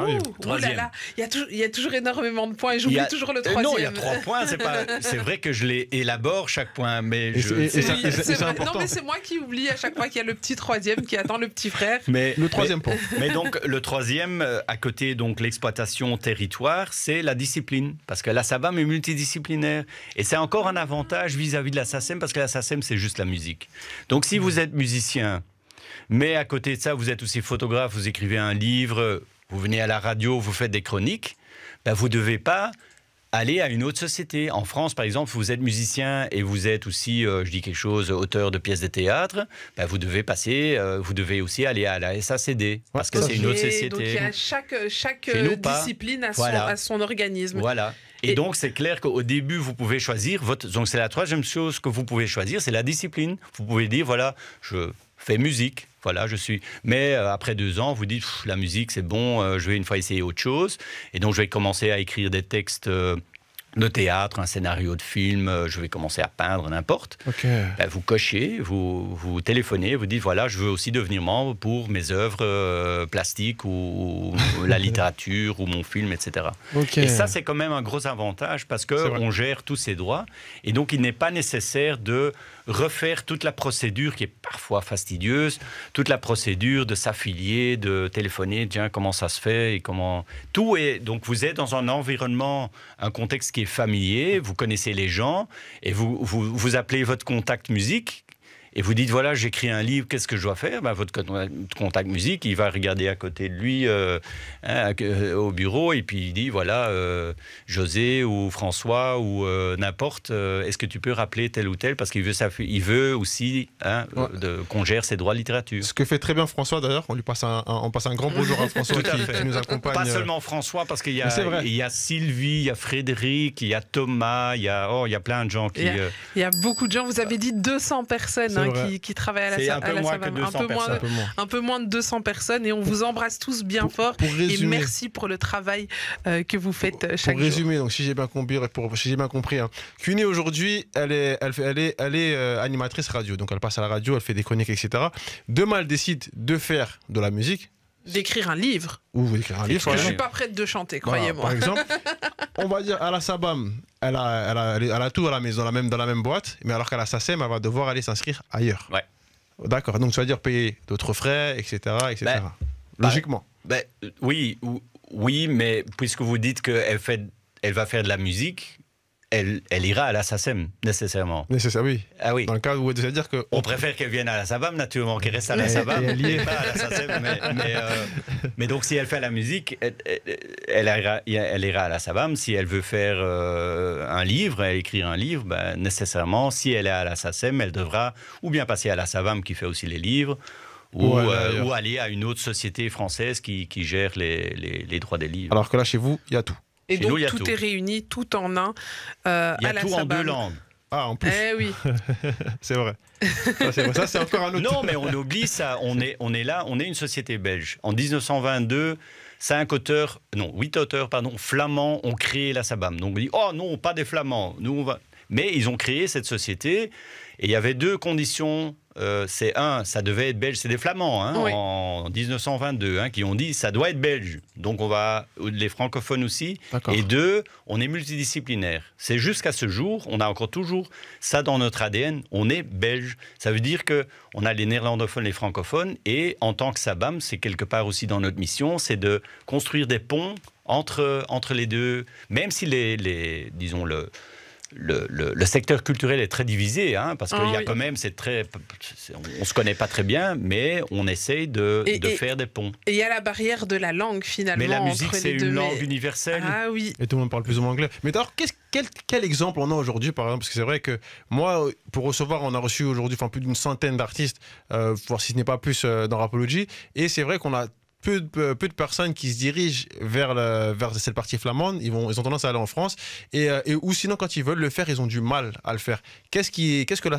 Oh là là, il y a toujours énormément de points et j'oublie toujours le troisième. Non, il y a 3 points. C'est vrai que je les élabore chaque point, mais c'est important. Non, mais c'est moi qui oublie à chaque fois qu'il y a le petit troisième qui attend le petit frère. Le troisième point. Mais donc, le troisième, à côté donc l'exploitation territoire, c'est la discipline. Parce que la SABAM est multidisciplinaire. Et c'est encore un avantage vis-à-vis de la SACEM, parce que la SACEM, c'est juste la musique. Donc, si vous êtes musicien, mais à côté de ça, vous êtes aussi photographe, vous écrivez un livre, vous venez à la radio, vous faites des chroniques, vous ne devez pas aller à une autre société. En France, par exemple, vous êtes musicien et vous êtes aussi, je dis quelque chose, auteur de pièces de théâtre, vous devez aussi aller à la SACD, parce que c'est une autre société. Donc, il y a chaque discipline à son organisme. Voilà. Et donc, c'est clair qu'au début, vous pouvez choisir donc, c'est la troisième chose que vous pouvez choisir, c'est la discipline. Vous pouvez dire, voilà, je fais musique. Voilà, je suis. Mais après 2 ans, vous dites, la musique, c'est bon, je vais une fois essayer autre chose. Et donc, je vais commencer à écrire des textes de théâtre, un scénario de film, je vais commencer à peindre, n'importe. Vous cochez, vous téléphonez, vous dites, voilà, je veux aussi devenir membre pour mes œuvres plastiques ou la littérature ou mon film, etc. Et ça, c'est quand même un gros avantage parce qu'on gère tous ces droits. Et donc, il n'est pas nécessaire de refaire toute la procédure qui est parfois fastidieuse, toute la procédure de s'affilier, de téléphoner, tiens, comment ça se fait et comment... Tout est... Donc, vous êtes dans un environnement, un contexte qui est familier, vous connaissez les gens et vous appelez votre contact musique et vous dites, voilà, j'écris un livre, qu'est-ce que je dois faire ? Votre contact musique, il va regarder à côté de lui au bureau et puis il dit, voilà, José ou François ou n'importe, est-ce que tu peux rappeler tel ou tel ? Parce qu'il veut aussi qu'on gère ses droits de littérature. Ce que fait très bien François d'ailleurs, on passe un grand bonjour à François qui nous accompagne. Pas seulement François, parce qu'il y a Sylvie, il y a Frédéric, il y a Thomas, il y a plein de gens qui... Il y a beaucoup de gens, vous avez dit 200 personnes qui travaillent à la SABAM. Un peu moins de 200 personnes et on vous embrasse tous bien fort et merci pour le travail que vous faites chaque jour. Pour résumer, donc, si j'ai bien compris, Cuny aujourd'hui, elle est animatrice radio, donc elle passe à la radio, elle fait des chroniques, etc. Demain, elle décide de faire de la musique. D'écrire un livre. Ou écrire un livre. Je ne suis pas prête de chanter, croyez-moi. Par exemple, on va dire à la SABAM, elle a tout à la maison, dans la même boîte, mais alors qu'à la SACEM, elle va devoir aller s'inscrire ailleurs. Ouais. D'accord, donc ça veut dire payer d'autres frais, etc. Logiquement. Oui, mais puisque vous dites qu'elle va faire de la musique, elle ira à la SACEM, nécessairement. Nécessaire, oui. Ah oui. Dans le cas où c'est-à-dire que... On préfère qu'elle vienne à la SABAM, naturellement, qu'elle reste à la SABAM, et pas à la SACEM. Mais donc, si elle fait la musique, elle ira à la SABAM. Si elle veut faire un livre, écrire un livre, nécessairement, si elle est à la SACEM, elle devra ou bien passer à la SABAM, qui fait aussi les livres, ou aller à une autre société française qui gère les droits des livres. Alors que là, chez vous, il y a tout. Et donc, tout est réuni, tout en un. Il y a tout en 2 langues. Ah, en plus. Eh oui. C'est vrai. Ça, c'est encore un autre. Non, mais on oublie ça. On est là, on est une société belge. En 1922, 8 auteurs flamands ont créé la SABAM. Donc on dit, oh non, pas des flamands. Nous, on va... Mais ils ont créé cette société et il y avait 2 conditions. C'est ça devait être belge, c'est des Flamands oui. En 1922 qui ont dit ça doit être belge. Donc les francophones aussi. Et 2, on est multidisciplinaire. C'est jusqu'à ce jour, on a encore toujours ça dans notre ADN, on est belge. Ça veut dire qu'on a les néerlandophones, les francophones, et en tant que SABAM, c'est quelque part aussi dans notre mission, c'est de construire des ponts entre les deux, même si disons le secteur culturel est très divisé, parce qu'il y a quand même, on se connaît pas très bien, mais on essaye de faire des ponts. Et il y a la barrière de la langue finalement. Mais la musique, c'est une langue universelle. Ah oui. Et tout le monde parle plus ou moins anglais. Mais alors, quel exemple on a aujourd'hui, par exemple, parce que c'est vrai que moi, pour recevoir, on a reçu aujourd'hui plus d'une centaine d'artistes, voire si ce n'est pas plus dans Rapology, et c'est vrai qu'on a peu de personnes qui se dirigent vers cette partie flamande. Ils ont tendance à aller en France. Ou sinon, quand ils veulent le faire, ils ont du mal à le faire. Qu'est-ce que la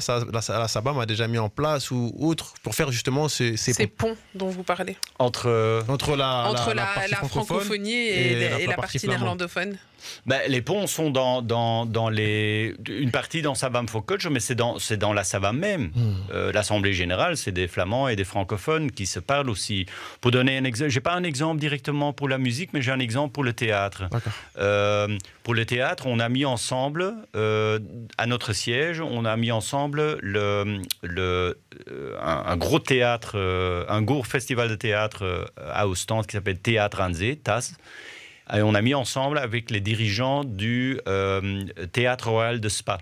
SABAM a déjà mis en place ou autre pour faire justement ces ponts dont vous parlez entre la francophonie et la partie néerlandophone? Les ponts sont dans une partie dans SABAM for Culture, mais c'est dans la SABAM même. L'Assemblée générale, c'est des flamands et des francophones qui se parlent aussi. Pour donner un exemple, j'ai pas un exemple directement pour la musique, mais j'ai un exemple pour le théâtre. Pour le théâtre, on a mis ensemble, à notre siège, on a mis ensemble un gros théâtre, un gros festival de théâtre à Ostende qui s'appelle Théâtre Anzé, TAS. Et on a mis ensemble avec les dirigeants du Théâtre Royal de Spa.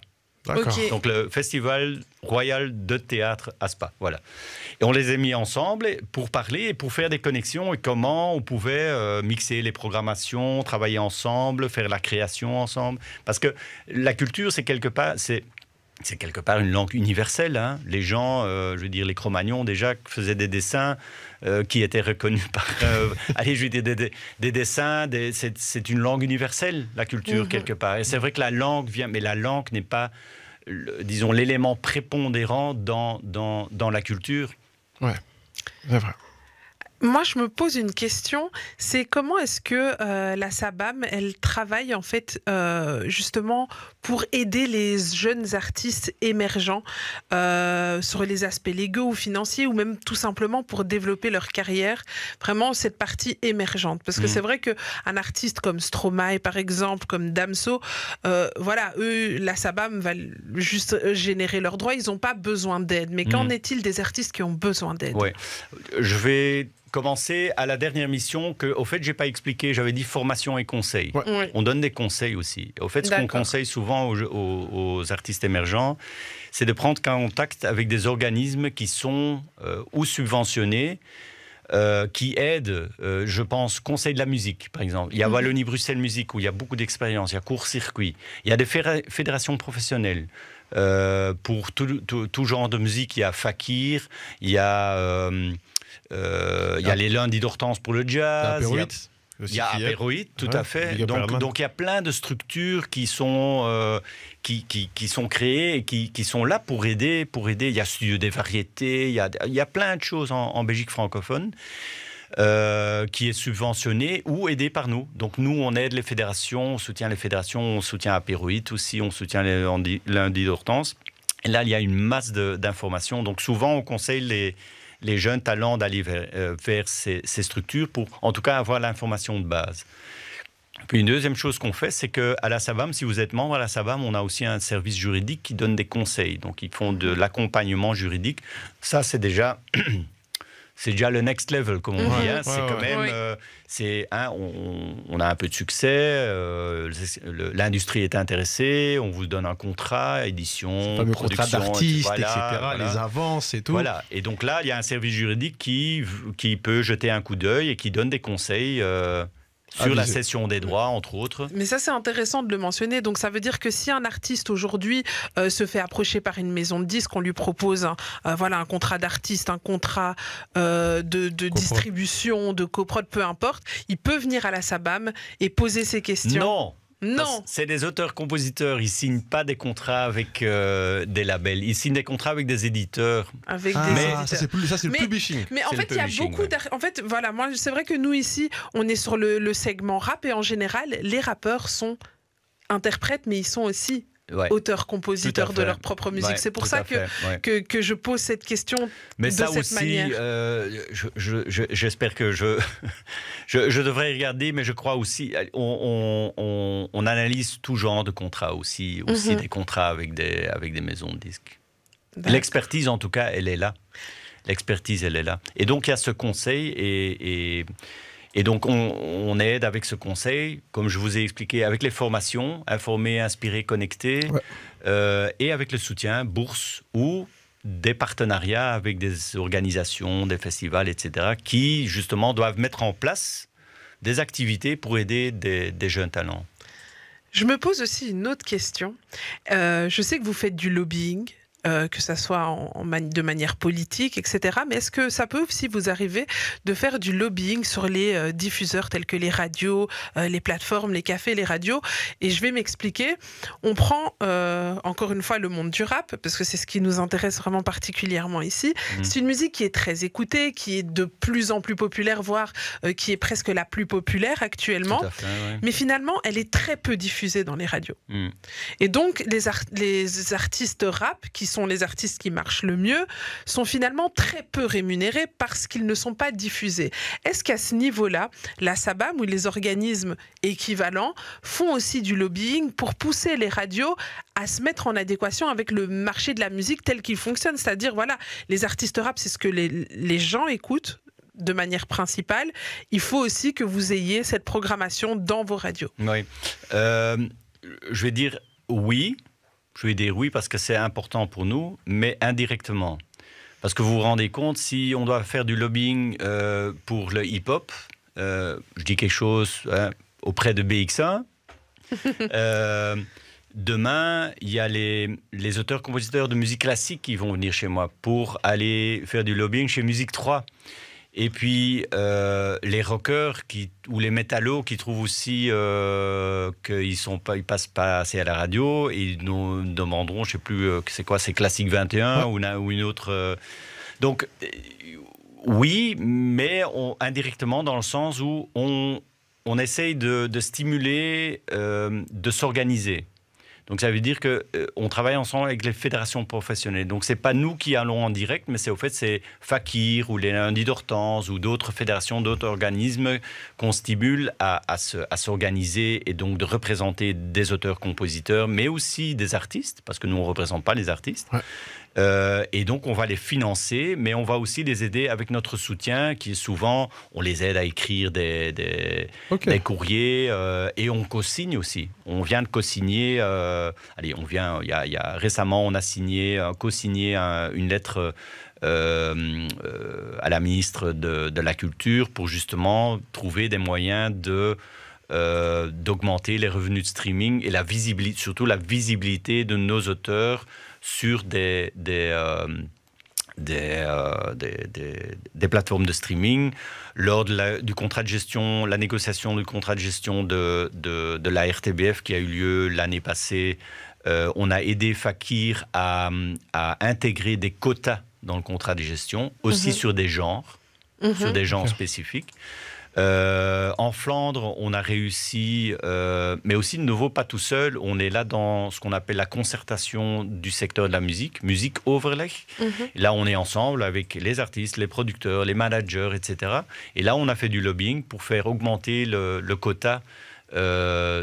Okay. Donc le Festival Royal de Théâtre à Spa, voilà. Et on les a mis ensemble pour parler et pour faire des connexions et comment on pouvait mixer les programmations, travailler ensemble, faire la création ensemble. Parce que la culture, c'est quelque part une langue universelle. Les gens, je veux dire, les Cro-Magnons déjà faisaient des dessins qui étaient reconnus par... allez, je veux dire, des dessins, c'est une langue universelle, la culture, quelque part. Et c'est vrai que la langue vient, mais la langue n'est pas, disons, l'élément prépondérant dans la culture. Ouais, c'est vrai. Moi, je me pose une question, c'est comment est-ce que la SABAM, elle travaille en fait justement pour aider les jeunes artistes émergents sur les aspects légaux ou financiers ou même tout simplement pour développer leur carrière, vraiment cette partie émergente. Parce que c'est vrai qu'un artiste comme Stromae par exemple, comme Damso, eux, la SABAM va juste générer leurs droits, ils n'ont pas besoin d'aide. Mais qu'en est-il des artistes qui ont besoin d'aide? Ouais. Je vais commencer à la dernière mission au fait, j'ai pas expliqué, j'avais dit formation et conseil. Ouais. Oui. On donne des conseils aussi. Au fait, ce qu'on conseille souvent aux artistes émergents, c'est de prendre contact avec des organismes qui sont ou subventionnés, qui aident, je pense, Conseil de la musique, par exemple. Il y a Wallonie-Bruxelles Musique, où il y a beaucoup d'expérience, il y a Court-Circuit, il y a des fédérations professionnelles. Pour tout genre de musique, il y a Fakir, il y a les lundis d'Hortense pour le jazz. Il y a Apéroïde, tout à fait. Donc il y a plein de structures qui sont créées et qui sont là pour aider. Il y a Studio des variétés, il y a plein de choses en Belgique francophone qui est subventionné ou aidé par nous. Donc nous, on aide les fédérations, on soutient les fédérations, on soutient Apéroïde aussi, on soutient les lundis d'Hortense. Et là, il y a une masse d'informations. Donc souvent, on conseille les jeunes talents d'aller vers ces structures pour, en tout cas, avoir l'information de base. Puis une deuxième chose qu'on fait, c'est qu'à la SABAM, si vous êtes membre à la SABAM, on a aussi un service juridique qui donne des conseils. Donc, ils font de l'accompagnement juridique. Ça, c'est déjà le next level, comme on dit. Hein. C'est quand même... on a un peu de succès, l'industrie est intéressée, on vous donne un contrat, édition, fameux production, contrat d'artiste, etc., voilà. les avances et tout. Voilà. Et donc là, il y a un service juridique qui peut jeter un coup d'œil et qui donne des conseils sur la cession des droits, entre autres. Mais ça, c'est intéressant de le mentionner. Donc, ça veut dire que si un artiste, aujourd'hui, se fait approcher par une maison de disques, on lui propose un contrat d'artiste, un contrat de distribution, de coprod, peu importe, il peut venir à la SABAM et poser ses questions. Non. C'est des auteurs-compositeurs. Ils ne signent pas des contrats avec des labels. Ils signent des contrats avec des éditeurs. Avec des éditeurs. Ça, c'est le publishing. Mais en fait, il y a beaucoup En fait, voilà, moi, c'est vrai que nous, ici, on est sur le segment rap. Et en général, les rappeurs sont interprètes, mais ils sont aussi auteurs-compositeurs de leur propre musique. C'est pour ça que je pose cette question de cette manière. J'espère que je devrais regarder, mais je crois aussi, on analyse tout genre de contrats aussi des contrats avec des maisons de disques. L'expertise, en tout cas, elle est là. Et donc, il y a ce conseil et donc, on aide avec ce conseil, comme je vous ai expliqué, avec les formations, informer, inspirer, connecter, et avec le soutien, bourse ou des partenariats avec des organisations, des festivals, etc., qui, justement, doivent mettre en place des activités pour aider des jeunes talents. Je me pose aussi une autre question. Je sais que vous faites du lobbying, que ça soit de manière politique, etc. Mais est-ce que ça peut aussi vous arriver de faire du lobbying sur les diffuseurs tels que les radios, les plateformes, les cafés, les radios? Et je vais m'expliquer. On prend encore une fois le monde du rap, parce que c'est ce qui nous intéresse vraiment particulièrement ici. C'est une musique qui est très écoutée, qui est de plus en plus populaire, voire qui est presque la plus populaire actuellement. Tout à fait, ouais. Mais finalement, elle est très peu diffusée dans les radios. Et donc, les artistes rap, qui sont les artistes qui marchent le mieux, sont finalement très peu rémunérés parce qu'ils ne sont pas diffusés. Est-ce qu'à ce niveau-là, la SABAM ou les organismes équivalents font aussi du lobbying pour pousser les radios à se mettre en adéquation avec le marché de la musique tel qu'il fonctionne? C'est-à-dire, voilà, les artistes rap, c'est ce que les gens écoutent de manière principale. Il faut aussi que vous ayez cette programmation dans vos radios. Oui. Je vais dire oui. Je vais dire oui parce que c'est important pour nous, mais indirectement. Parce que vous vous rendez compte, si on doit faire du lobbying pour le hip-hop, je dis quelque chose auprès de BX1, demain, il y a les auteurs-compositeurs de musique classique qui vont venir chez moi pour aller faire du lobbying chez Musique 3. Et puis, les rockers ou les métallos qui trouvent aussi qu'ils passent pas assez à la radio, et ils nous demanderont, je sais plus, c'est quoi, c'est Classique 21 ou une autre... Donc, oui, mais indirectement dans le sens où on essaye de stimuler, de s'organiser. Donc ça veut dire qu'on travaille ensemble avec les fédérations professionnelles. Donc c'est pas nous qui allons en direct, mais c'est Fakir ou les Lundis d'Hortense ou d'autres fédérations, d'autres organismes qu'on stimule à s'organiser et donc de représenter des auteurs-compositeurs, mais aussi des artistes, parce que nous on ne représente pas les artistes. Et donc on va les financer, mais on va aussi les aider avec notre soutien, qui est souvent, on les aide à écrire des courriers, et on co-signe aussi. On vient de co-signer, récemment on a co-signé une lettre à la ministre de la Culture pour justement trouver des moyens d'augmenter les revenus de streaming et surtout la visibilité de nos auteurs sur des plateformes de streaming. Lors du contrat de gestion, la négociation du contrat de gestion de la RTBF qui a eu lieu l'année passée, on a aidé Fakir à intégrer des quotas dans le contrat de gestion, aussi sur des genres, spécifiques. En Flandre, on a réussi, mais aussi de nouveau pas tout seul. On est là dans ce qu'on appelle la concertation du secteur de la musique overleg. Là, on est ensemble avec les artistes, les producteurs, les managers, etc. Et là, on a fait du lobbying pour faire augmenter le quota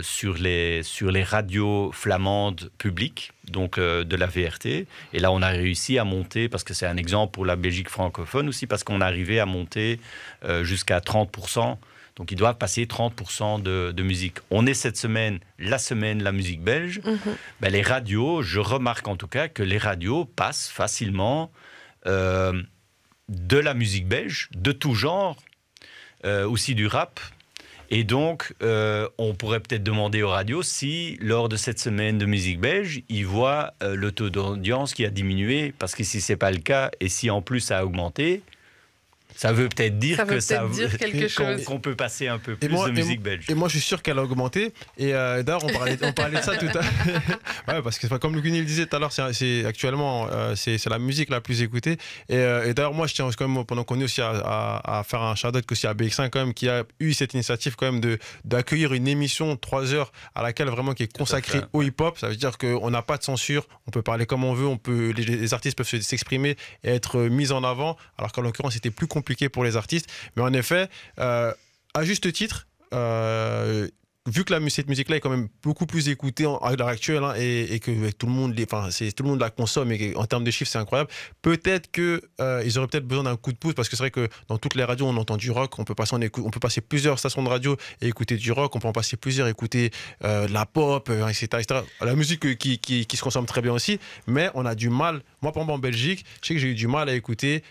sur les radios flamandes publiques, donc de la VRT. Et là, on a réussi à monter, parce que c'est un exemple pour la Belgique francophone aussi, parce qu'on est arrivé à monter jusqu'à 30%. Donc, ils doivent passer 30% de musique. On est cette semaine, la musique belge. Ben, les radios, je remarque en tout cas que les radios passent facilement de la musique belge, de tout genre, aussi du rap. Et donc, on pourrait peut-être demander aux radios si, lors de cette semaine de musique belge, ils voient le taux d'audience qui a diminué, parce que si ce n'est pas le cas, et si en plus ça a augmenté, ça veut peut-être dire qu'on peut passer un peu plus de musique belge. Et moi, je suis sûr qu'elle a augmenté. Et d'ailleurs, on parlait de ça tout à l'heure. Ouais, parce que comme Lucuni le disait tout à l'heure, actuellement, c'est la musique la plus écoutée. Et d'ailleurs, moi, je tiens quand même, pendant qu'on est aussi à faire un shout-out aussi à BX1 quand même, qui a eu cette initiative quand même d'accueillir une émission 3 heures à laquelle vraiment qui est consacrée au hip-hop. Ça veut dire qu'on n'a pas de censure, on peut parler comme on veut, les artistes peuvent s'exprimer et être mis en avant, alors qu'en l'occurrence, c'était plus compliqué pour les artistes. Mais en effet, à juste titre, vu que cette musique-là est quand même beaucoup plus écoutée à l'heure actuelle, hein, et que tout le monde la consomme, et en termes de chiffres, c'est incroyable, peut-être qu'ils auraient peut-être besoin d'un coup de pouce, parce que c'est vrai que dans toutes les radios, on entend du rock, on peut passer plusieurs stations de radio et écouter du rock, on peut en passer plusieurs, écouter de la pop, etc. La musique qui se consomme très bien aussi, mais on a du mal. Moi, par exemple, en Belgique, je sais que j'ai eu du mal à écouter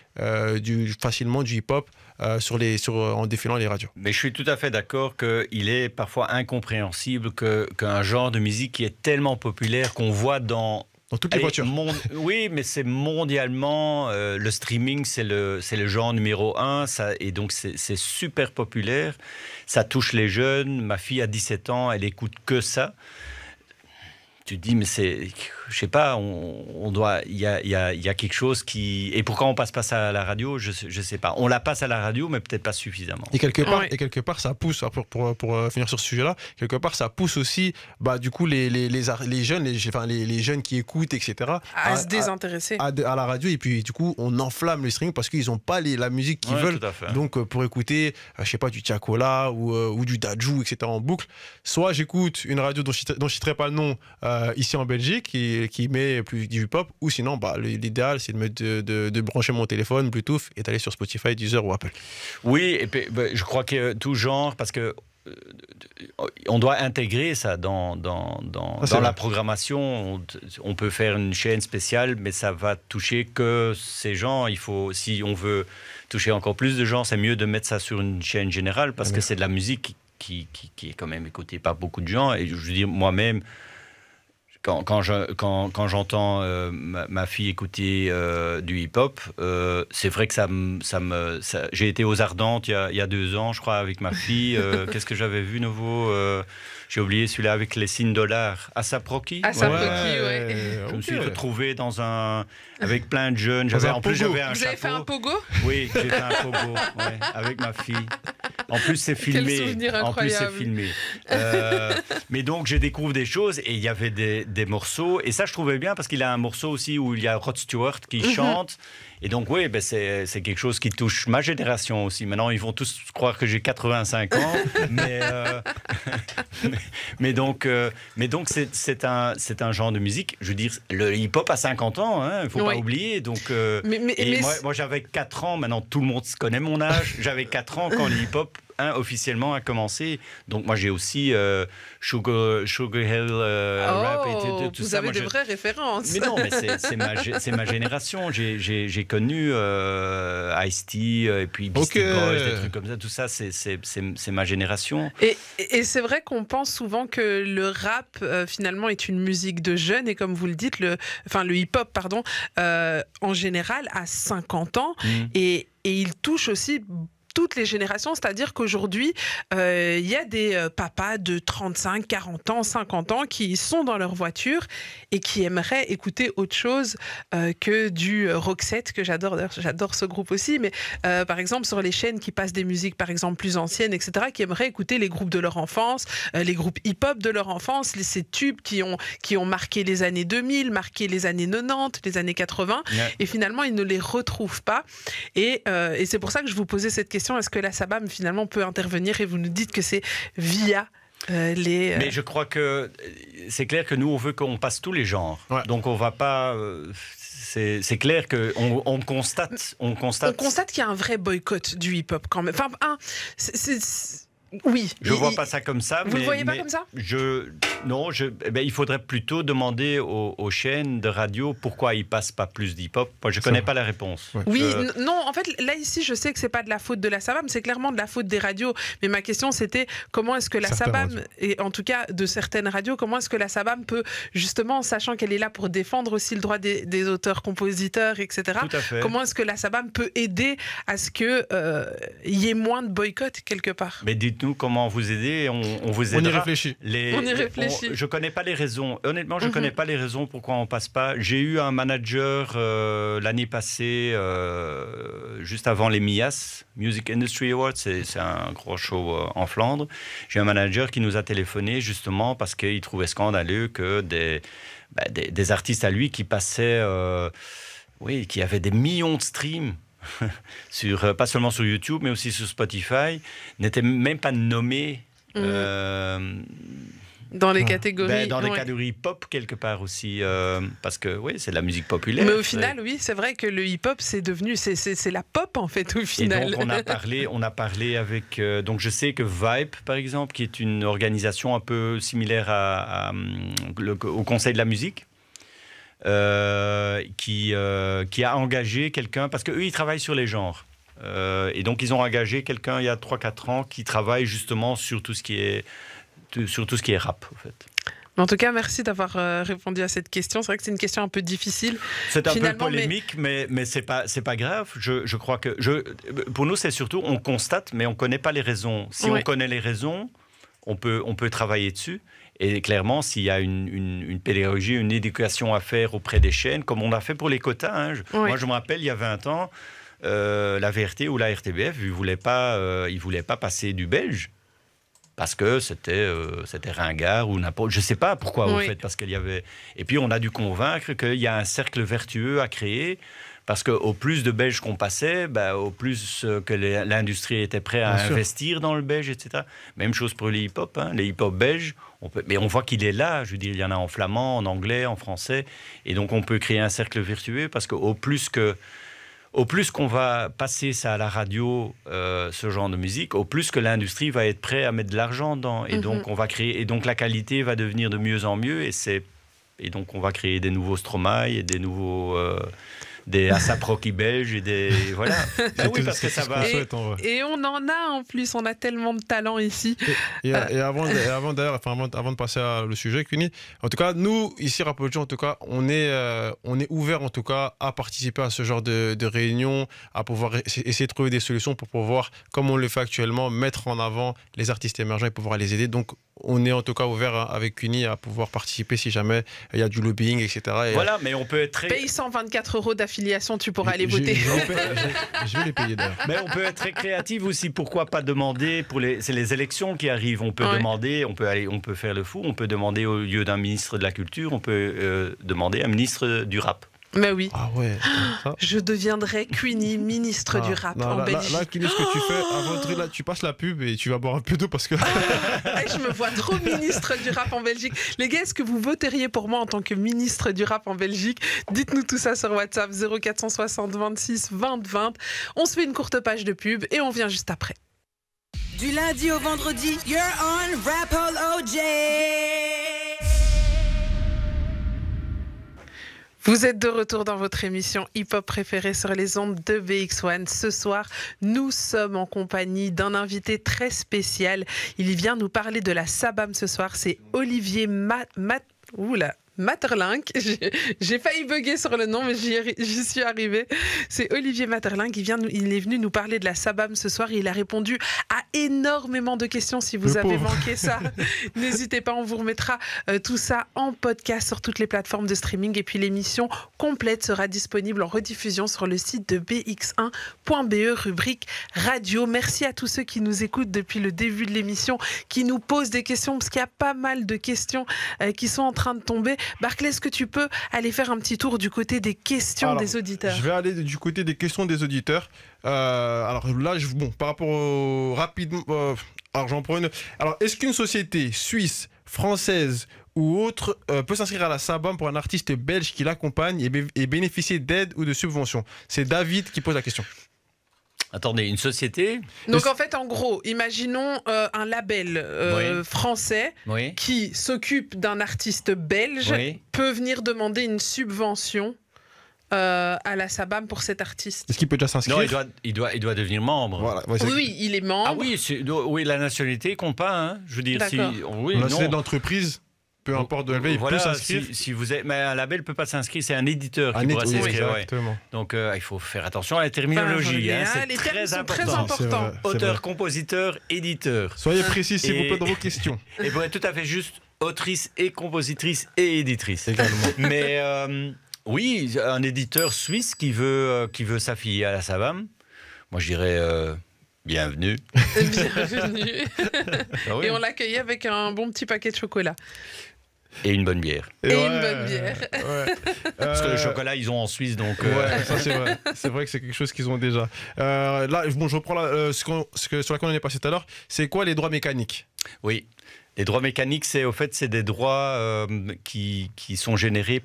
facilement du hip-hop en défilant les radios. Mais je suis tout à fait d'accord qu'il est parfois incompréhensible qu'un genre de musique qui est tellement populaire qu'on voit dans toutes les voitures. Oui, mais c'est mondialement, le streaming, c'est le genre numéro 1, et donc c'est super populaire. Ça touche les jeunes. Ma fille a 17 ans, elle écoute que ça. Tu te dis, mais je sais pas, il y a quelque chose qui... Et pourquoi on passe pas ça à la radio, je sais pas. On la passe à la radio, mais peut-être pas suffisamment. Et quelque part, ça pousse, pour finir sur ce sujet-là, quelque part, ça pousse aussi, du coup, les jeunes qui écoutent, etc. à se désintéresser. À la radio, et puis, du coup, on enflamme le streaming parce qu'ils n'ont pas la musique qu'ils veulent. Donc, pour écouter, je sais pas, du Tiakola ou du Dadju, etc. en boucle, soit j'écoute une radio dont je ne citerai pas le nom, ici en Belgique, qui met plus du hip-hop, ou sinon l'idéal c'est de brancher mon téléphone Bluetooth et d'aller sur Spotify, Deezer ou Apple. Oui, et puis, je crois que tout genre, parce que on doit intégrer ça dans la programmation. On peut faire une chaîne spéciale, mais ça va toucher que ces gens. Si on veut toucher encore plus de gens, c'est mieux de mettre ça sur une chaîne générale, parce que c'est de la musique qui est quand même écoutée par beaucoup de gens. Et je veux dire, moi-même, quand j'entends ma fille écouter du hip-hop, c'est vrai que j'ai été aux Ardentes il y a 2 ans, je crois, avec ma fille. Qu'est-ce que j'avais vu nouveau J'ai oublié celui-là avec les signes dollars. ASAP Rocky. ASAP Rocky, ouais. Je me suis retrouvé avec plein de jeunes. En plus, j'avais un chapeau. Vous avez fait un pogo? Oui, j'ai fait un pogo, ouais, avec ma fille. En plus, c'est filmé. Quel souvenir incroyable. En plus, c'est filmé. Mais donc, je découvre des choses, et il y avait des morceaux. Et ça, je trouvais bien, parce qu'il a un morceau aussi où il y a Rod Stewart qui chante. Et donc, oui, c'est quelque chose qui touche ma génération aussi. Maintenant, ils vont tous croire que j'ai 85 ans. mais donc, c'est un genre de musique. Je veux dire, le hip-hop a 50 ans, il ne faut pas oublier. Donc, moi, j'avais 4 ans. Maintenant, tout le monde connaît mon âge. J'avais 4 ans quand le hip-hop officiellement a commencé. Donc moi j'ai aussi Sugar Hill Rap et tout vous ça. Vous avez de vraies références. Mais non, mais c'est ma génération. J'ai connu Ice-T et puis Beastie Boys, des trucs comme ça. Tout ça, c'est ma génération. Et c'est vrai qu'on pense souvent que le rap finalement est une musique de jeunes, et comme vous le dites, le hip-hop, pardon, en général a 50 ans, et il touche aussi toutes les générations, c'est-à-dire qu'aujourd'hui, il y a des papas de 35, 40 ans, 50 ans qui sont dans leur voiture et qui aimeraient écouter autre chose que du Roxette, que j'adore. D'ailleurs, j'adore ce groupe aussi, mais par exemple, sur les chaînes qui passent des musiques, par exemple, plus anciennes, etc., qui aimeraient écouter les groupes de leur enfance, les groupes hip-hop de leur enfance, ces tubes qui ont marqué les années 2000, marqué les années 90, les années 80, et finalement, ils ne les retrouvent pas. Et c'est pour ça que je vous posais cette question, est-ce que la SABAM, finalement, peut intervenir? Et vous nous dites que c'est via les... Mais je crois que c'est clair que nous, on veut qu'on passe tous les genres. Ouais. Donc, on va pas... C'est clair qu'on constate... On constate qu'il y a un vrai boycott du hip-hop, quand même. Enfin, oui. Je ne vois pas ça comme ça. Vous ne le voyez pas comme ça? Non, il faudrait plutôt demander aux chaînes de radio pourquoi ils ne passent pas plus d'hip-hop. Moi, je ne connais pas la réponse. Ouais. Oui, non, en fait, là, ici, je sais que ce n'est pas de la faute de la SABAM, c'est clairement de la faute des radios. Mais ma question, c'était comment est-ce que la SABAM, et en tout cas de certaines radios, comment est-ce que la SABAM peut, justement, sachant qu'elle est là pour défendre aussi le droit des auteurs, compositeurs, etc., comment est-ce que la SABAM peut aider à ce qu'il y ait moins de boycott, quelque part? Mais dites-nous comment vous aider, on vous aidera. On y réfléchit. On y réfléchit. Je ne connais pas les raisons. Honnêtement, je ne connais pas les raisons pourquoi on ne passe pas. J'ai eu un manager l'année passée, juste avant les MIAS, Music Industry Awards, c'est un gros show en Flandre. J'ai un manager qui nous a téléphoné justement parce qu'il trouvait scandaleux que des artistes à lui qui passaient, qui avaient des millions de streams, pas seulement sur YouTube, mais aussi sur Spotify, n'étaient même pas nommés dans les catégories. Dans les catégories pop, quelque part aussi, parce que c'est de la musique populaire. Mais au final, oui, c'est vrai que le hip-hop, c'est devenu, c'est la pop, en fait, au final. Et donc, on a parlé avec... donc, je sais que Vibe, par exemple, qui est une organisation un peu similaire au Conseil de la musique, qui a engagé quelqu'un, parce qu'eux, ils travaillent sur les genres. Et donc, ils ont engagé quelqu'un il y a 3-4 ans qui travaille justement sur tout ce qui est rap, en fait. En tout cas, merci d'avoir répondu à cette question. C'est vrai que c'est une question un peu difficile. C'est un peu polémique, mais c'est pas grave. Je crois que... pour nous, c'est surtout, on constate, mais on ne connaît pas les raisons. Si on connaît les raisons, on peut travailler dessus. Et clairement, s'il y a une pédagogie, une éducation à faire auprès des chaînes, comme on a fait pour les quotas. Hein. Moi, je me rappelle, il y a 20 ans, la VRT ou la RTBF, ils ne voulaient pas passer du belge. Parce que c'était ringard ou n'importe... Je ne sais pas pourquoi, en fait, parce qu'il y avait... Et puis, on a dû convaincre qu'il y a un cercle vertueux à créer, parce qu'au plus de Belges qu'on passait, au plus que l'industrie était prête à investir dans le belge, etc. Même chose pour les hip-hop. Hein. Les hip-hop belges, mais on voit qu'il est là. Je veux dire, il y en a en flamand, en anglais, en français. Et donc, on peut créer un cercle vertueux, parce qu'au plus qu'on va passer ça à la radio, ce genre de musique, au plus que l'industrie va être prête à mettre de l'argent dedans. Et donc, on va créer... Et donc, la qualité va devenir de mieux en mieux. Et donc, on va créer des nouveaux Stromae et des nouveaux... des ASAP Rocky belges et des... Voilà. Oui, parce que ça va... Et on en a en plus, on a tellement de talent ici. Et avant de passer au sujet, Cuny, en tout cas, nous, ici, Rapology, en tout cas, on est ouvert, en tout cas, à participer à ce genre de réunions, à pouvoir essayer de trouver des solutions pour pouvoir, comme on le fait actuellement, mettre en avant les artistes émergents et pouvoir les aider. Donc, on est en tout cas ouvert avec Cuny à pouvoir participer si jamais il y a du lobbying, etc. Voilà, mais on peut être très... Paye 124 € d'affiliation, tu pourras aller voter. Je vais les payer d'ailleurs. Mais on peut être très créatif aussi. Pourquoi pas demander c'est les élections qui arrivent. On peut demander, on peut faire le fou. On peut demander au lieu d'un ministre de la culture, on peut demander un ministre du rap. Mais oui. Ah ouais. Je deviendrai Cuny, ministre du rap en Belgique. Là, Cuny, ce que tu fais, là, tu passes la pub et tu vas boire un peu d'eau parce que... Je me vois trop ministre du rap en Belgique. Les gars, est-ce que vous voteriez pour moi en tant que ministre du rap en Belgique? Dites-nous tout ça sur WhatsApp 0460 26 20 20. On se fait une courte page de pub et on vient juste après. Du lundi au vendredi, you're on Rapology. Vous êtes de retour dans votre émission hip-hop préférée sur les ondes de BX1. Ce soir, nous sommes en compagnie d'un invité très spécial. Il vient nous parler de la SABAM ce soir. C'est Olivier Maeterlinck. J'ai failli bugger sur le nom, mais j'y suis arrivée. C'est Olivier Maeterlinck. Il est venu nous parler de la SABAM ce soir. Il a répondu à énormément de questions. Si vous avez manqué ça, n'hésitez pas, on vous remettra tout ça en podcast sur toutes les plateformes de streaming. Et puis l'émission complète sera disponible en rediffusion sur le site de bx1.be, rubrique radio. Merci à tous ceux qui nous écoutent depuis le début de l'émission, qui nous posent des questions, parce qu'il y a pas mal de questions qui sont en train de tomber. Barclay, est-ce que tu peux aller faire un petit tour du côté des questions des auditeurs? Je vais aller du côté des questions des auditeurs. Alors là, par rapport rapidement, alors j'en prends une. Alors, est-ce qu'une société suisse, française ou autre peut s'inscrire à la SABAM pour un artiste belge qui l'accompagne et bénéficier d'aide ou de subventions? C'est David qui pose la question. Attendez, une société? Donc en fait, en gros, imaginons un label français qui s'occupe d'un artiste belge, peut venir demander une subvention à la SABAM pour cet artiste. Est-ce qu'il peut déjà s'inscrire? Non, il doit devenir membre. Voilà, oui, il est membre. Ah oui, la nationalité compte pas. Hein. Je veux dire, si la société d'entreprise, peu importe de label, il peut s'inscrire. Mais un label ne peut pas s'inscrire, c'est un éditeur qui pourra s'inscrire. Exactement. Donc il faut faire attention à la terminologie. C'est les très termes important. sont très importants. Auteur, compositeur, éditeur. Soyez précis s'il vous plaît dans vos questions. Et pour être tout à fait juste, autrice et compositrice et éditrice. Également. Mais oui, un éditeur suisse qui veut s'affilier à la SABAM, moi je dirais... bienvenue. Bienvenue. Et on l'accueillait avec un bon petit paquet de chocolat. Et une bonne bière. Une bonne bière. Parce que le chocolat, ils ont en Suisse, donc... ça c'est vrai. C'est vrai que c'est quelque chose qu'ils ont déjà. Là, je reprends sur laquelle on est passé tout à l'heure. C'est quoi les droits mécaniques? Oui. Les droits mécaniques, c'est des droits qui sont générés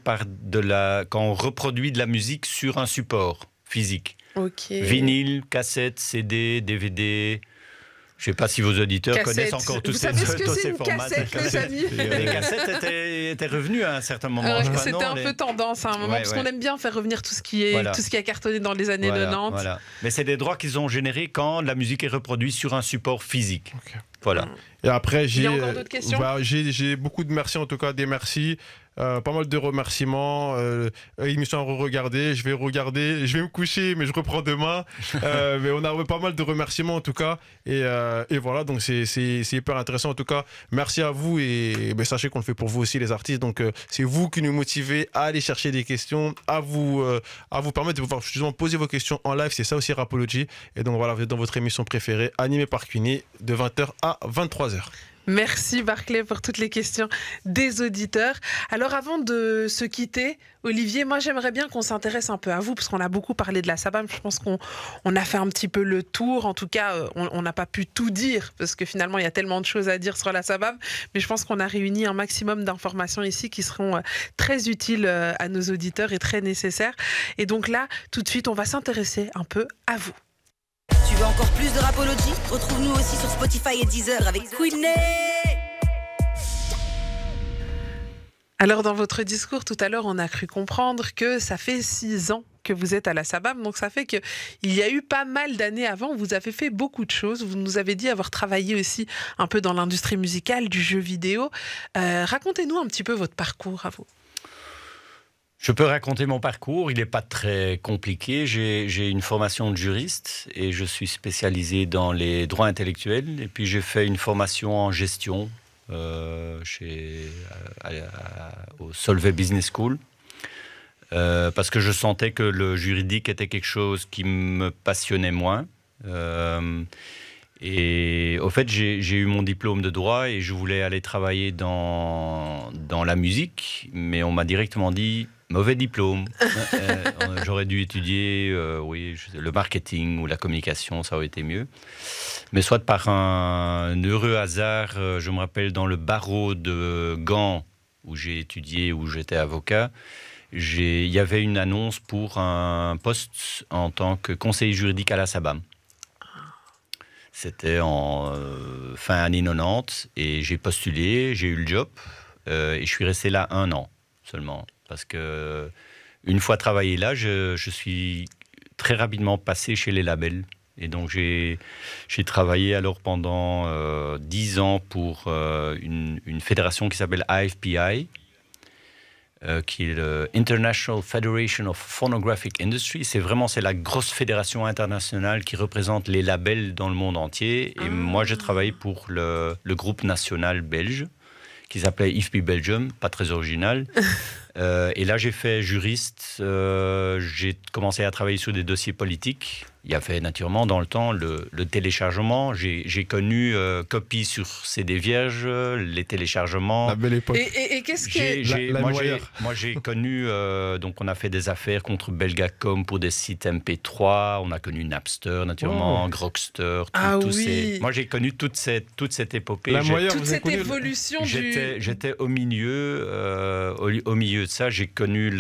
quand on reproduit de la musique sur un support physique. Vinyle, cassette, CD, DVD... Je ne sais pas si vos auditeurs connaissent encore tous ces formats. Vous savez ce que c'est une cassette, les amis? Les cassettes étaient revenues à un certain moment. C'était un peu tendance à un moment, parce qu'on aime bien faire revenir tout ce qui a cartonné dans les années 90. Voilà. Mais c'est des droits qu'ils ont générés quand la musique est reproduite sur un support physique. Voilà. Et après, il y a encore d'autres questions? J'ai beaucoup de merci, en tout cas des merci. Pas mal de remerciements. Émission à re-regarder. Je vais regarder. Je vais me coucher, mais je reprends demain. Mais on a pas mal de remerciements en tout cas. Et voilà, donc c'est hyper intéressant en tout cas. Merci à vous et sachez qu'on le fait pour vous aussi les artistes. Donc c'est vous qui nous motivez à aller chercher des questions, à vous permettre de pouvoir justement poser vos questions en live. C'est ça aussi Rapology. Et donc voilà, vous êtes dans votre émission préférée, animée par Queenie, de 20h à 23h. Merci Barclay pour toutes les questions des auditeurs. Alors avant de se quitter, Olivier, moi j'aimerais bien qu'on s'intéresse un peu à vous, parce qu'on a beaucoup parlé de la SABAM. Je pense qu'on a fait un petit peu le tour. En tout cas, on n'a pas pu tout dire, parce que finalement il y a tellement de choses à dire sur la SABAM. Mais je pense qu'on a réuni un maximum d'informations ici qui seront très utiles à nos auditeurs et très nécessaires. Et donc là, tout de suite, on va s'intéresser un peu à vous. Tu veux encore plus de Rapology? Retrouve-nous aussi sur Spotify et Deezer avec Queenie. Alors dans votre discours tout à l'heure, on a cru comprendre que ça fait 6 ans que vous êtes à la SABAM, donc ça fait qu'il y a eu pas mal d'années avant, vous avez fait beaucoup de choses. Vous nous avez dit avoir travaillé aussi un peu dans l'industrie musicale, du jeu vidéo. Racontez-nous un petit peu votre parcours à vous. Je peux raconter mon parcours, il n'est pas très compliqué. J'ai une formation de juriste et je suis spécialisé dans les droits intellectuels. Et puis j'ai fait une formation en gestion au Solvay Business School. Parce que je sentais que le juridique était quelque chose qui me passionnait moins. Et au fait, j'ai eu mon diplôme de droit et je voulais aller travailler dans la musique. Mais on m'a directement dit... Mauvais diplôme. J'aurais dû étudier le marketing ou la communication, ça aurait été mieux. Mais soit par un heureux hasard, je me rappelle dans le barreau de Gand, où j'ai étudié, où j'étais avocat, il y avait une annonce pour un poste en tant que conseiller juridique à la SABAM. C'était en fin années 90 et j'ai postulé, j'ai eu le job et je suis resté là 1 an seulement. Parce que une fois travaillé là, je suis très rapidement passé chez les labels. Et donc j'ai travaillé alors pendant 10 ans pour une fédération qui s'appelle AFPI. qui est le International Federation of Phonographic Industry. C'est la grosse fédération internationale qui représente les labels dans le monde entier. Et moi, j'ai travaillé pour le groupe national belge, qui s'appelait IFPI Belgium, pas très original. Et là, j'ai fait juriste. J'ai commencé à travailler sur des dossiers politiques. Il y avait naturellement dans le temps le téléchargement. J'ai connu copies sur CD vierge, les téléchargements. La belle époque. Et qu'est-ce que... Moi, j'ai connu... donc, on a fait des affaires contre Belgacom pour des sites MP3. On a connu Napster, naturellement, Grokster. Moi, j'ai connu toute cette épopée. Toute cette évolution J'étais au milieu de ça. J'ai connu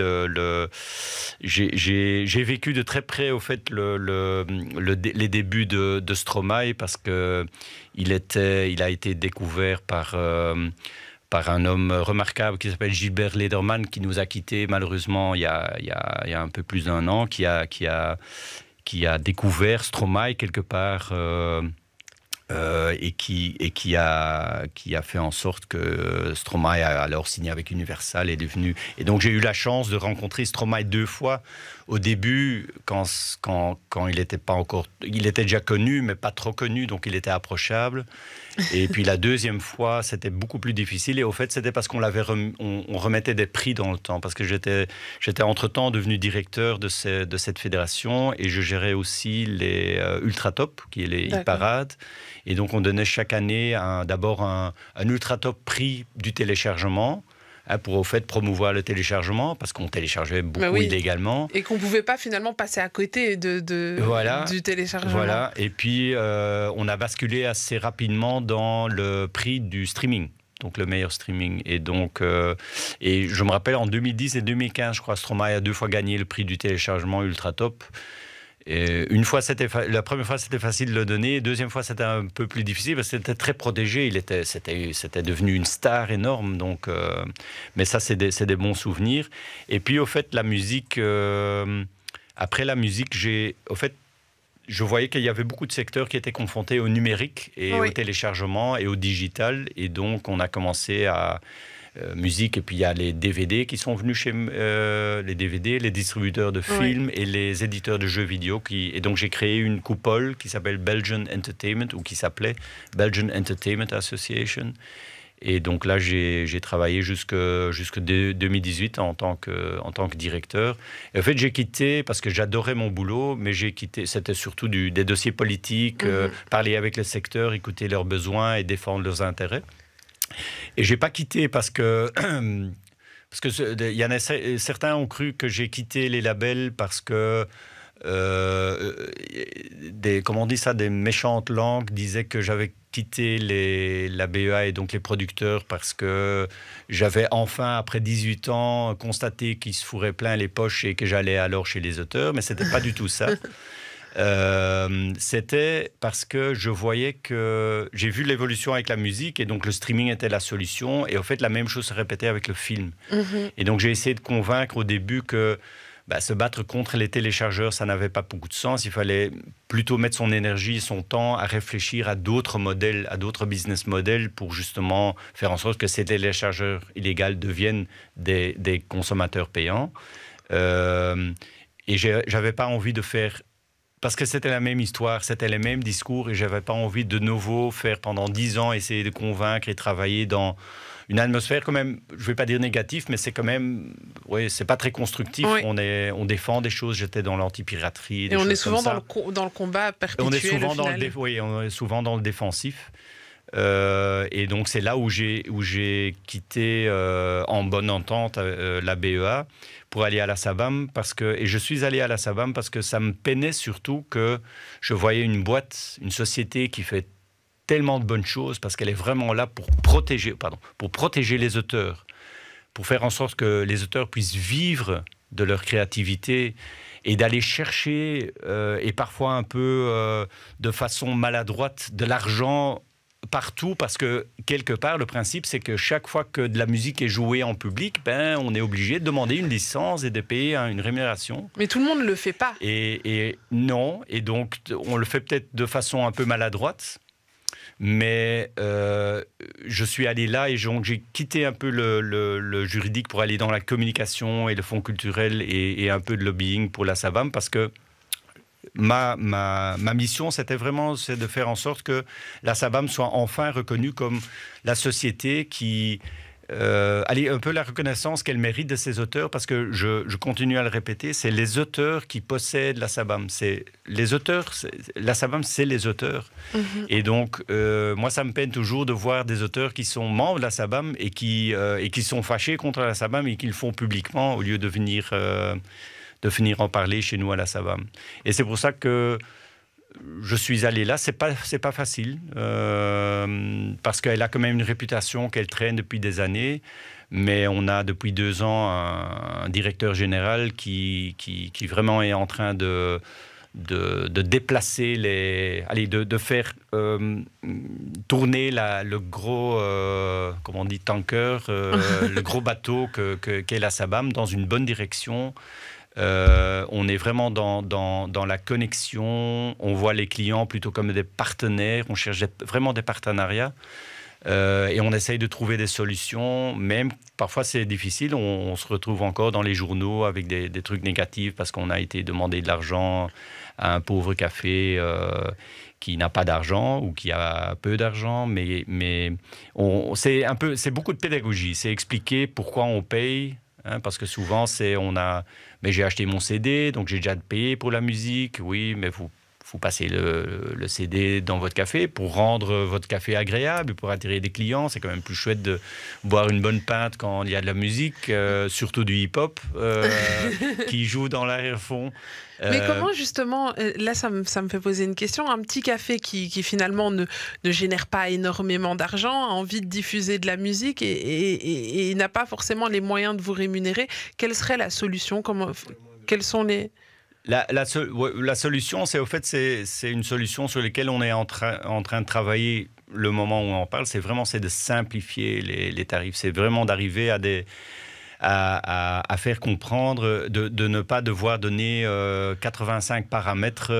j'ai vécu de très près, au fait, les débuts de Stromae, parce que il a été découvert par un homme remarquable qui s'appelle Gilbert Lederman, qui nous a quittés malheureusement il y a un peu plus d'1 an, qui a découvert Stromae quelque part. Et qui a fait en sorte que Stromae a alors signé avec Universal, est devenu... Et donc j'ai eu la chance de rencontrer Stromae 2 fois. Au début, quand il était pas encore... Il était déjà connu, mais pas trop connu, donc il était approchable. Et puis la deuxième fois, c'était beaucoup plus difficile. Et au fait, c'était parce qu'on on remettait des prix dans le temps. Parce que j'étais entre-temps devenu directeur de cette fédération, et je gérais aussi les Ultra Top, qui est les hit-parades. Et donc, on donnait chaque année d'abord un Ultra Top prix du téléchargement, pour au fait promouvoir le téléchargement, parce qu'on téléchargeait beaucoup illégalement. Et qu'on ne pouvait pas finalement passer à côté du téléchargement. Voilà, et puis on a basculé assez rapidement dans le prix du streaming, donc le meilleur streaming. Et donc, et je me rappelle en 2010 et 2015, je crois, Stromae a 2 fois gagné le prix du téléchargement Ultra Top. Et la première fois, c'était facile de le donner. La deuxième fois, c'était un peu plus difficile parce que c'était très protégé. C'était devenu une star énorme. Donc, mais ça, c'est des bons souvenirs. Et puis, au fait, la musique... après la musique, je voyais qu'il y avait beaucoup de secteurs qui étaient confrontés au numérique et au téléchargement et au digital. Et donc, on a commencé à... musique, et puis il y a les DVD qui sont venus chez les DVD, les distributeurs de films et les éditeurs de jeux vidéo. Et donc j'ai créé une coupole qui s'appelle Belgian Entertainment, ou qui s'appelait Belgian Entertainment Association. Et donc là, j'ai travaillé jusque 2018 en tant que directeur. Et en fait, j'ai quitté parce que j'adorais mon boulot, mais j'ai quitté. C'était surtout des dossiers politiques, parler avec le secteur, écouter leurs besoins et défendre leurs intérêts. Et j'ai pas quitté parce que certains ont cru que j'ai quitté les labels parce que des méchantes langues disaient que j'avais quitté la BEA et donc les producteurs parce que j'avais enfin, après 18 ans, constaté qu'ils se fourraient plein les poches et que j'allais alors chez les auteurs, mais c'était pas du tout ça. C'était parce que je voyais que j'ai vu l'évolution avec la musique, et donc le streaming était la solution, et en fait la même chose se répétait avec le film. Et donc j'ai essayé de convaincre au début que se battre contre les téléchargeurs, ça n'avait pas beaucoup de sens. Il fallait plutôt mettre son énergie et son temps à réfléchir à d'autres modèles, à d'autres business models, pour justement faire en sorte que ces téléchargeurs illégaux deviennent des consommateurs payants. Et j'avais pas envie de faire... Parce que c'était la même histoire, c'était les mêmes discours, et je n'avais pas envie de nouveau faire pendant 10 ans, essayer de convaincre et travailler dans une atmosphère quand même, je ne vais pas dire négative, mais c'est quand même, c'est pas très constructif. On défend des choses, j'étais dans l'anti-piraterie. Et on est souvent dans le combat perpétuel. On est souvent dans le défensif. Et donc c'est là où j'ai quitté en bonne entente la BEA pour aller à la SABAM, et je suis allé à la SABAM parce que ça me peinait surtout que je voyais une société qui fait tellement de bonnes choses, parce qu'elle est vraiment là pour protéger les auteurs, pour faire en sorte que les auteurs puissent vivre de leur créativité et d'aller chercher, et parfois un peu de façon maladroite, de l'argent partout, parce que quelque part le principe c'est que chaque fois que de la musique est jouée en public, on est obligé de demander une licence et de payer une rémunération. Mais tout le monde ne le fait pas. Et non, et donc on le fait peut-être de façon un peu maladroite. Mais je suis allé là et donc j'ai quitté un peu le juridique pour aller dans la communication et le fonds culturel et un peu de lobbying pour la SABAM, parce que ma mission, c'est de faire en sorte que la SABAM soit enfin reconnue comme la société qui... un peu la reconnaissance qu'elle mérite de ses auteurs, parce que je continue à le répéter, c'est les auteurs qui possèdent la SABAM. La SABAM, c'est les auteurs. Et donc, moi, ça me peine toujours de voir des auteurs qui sont membres de la SABAM et qui sont fâchés contre la SABAM et qui le font publiquement au lieu de venir en parler chez nous à la SABAM. Et c'est pour ça que je suis allé là. C'est pas facile, parce qu'elle a quand même une réputation qu'elle traîne depuis des années, mais on a depuis 2 ans un directeur général qui vraiment est en train de déplacer de faire tourner le gros, comment on dit, tanker, le gros bateau qu'est la SABAM dans une bonne direction. On est vraiment dans la connexion, on voit les clients plutôt comme des partenaires, on cherche vraiment des partenariats et on essaye de trouver des solutions, même parfois c'est difficile, on se retrouve encore dans les journaux avec des trucs négatifs parce qu'on a été demander de l'argent à un pauvre café qui n'a pas d'argent ou qui a peu d'argent, mais c'est beaucoup de pédagogie, c'est expliquer pourquoi on paye. Parce que souvent, mais j'ai acheté mon CD, donc j'ai déjà payé pour la musique. Oui, mais vous passez le CD dans votre café pour rendre votre café agréable, pour attirer des clients. C'est quand même plus chouette de boire une bonne pinte quand il y a de la musique, surtout du hip-hop qui joue dans l'arrière-fond. Mais comment justement, là ça me fait poser une question, un petit café qui finalement ne génère pas énormément d'argent, a envie de diffuser de la musique et n'a pas forcément les moyens de vous rémunérer, quelle serait la solution? Quels sont les... La solution, c'est une solution sur laquelle on est en train de travailler le moment où on en parle, c'est de simplifier les tarifs, c'est vraiment d'arriver à faire comprendre, de ne pas devoir donner 85 paramètres,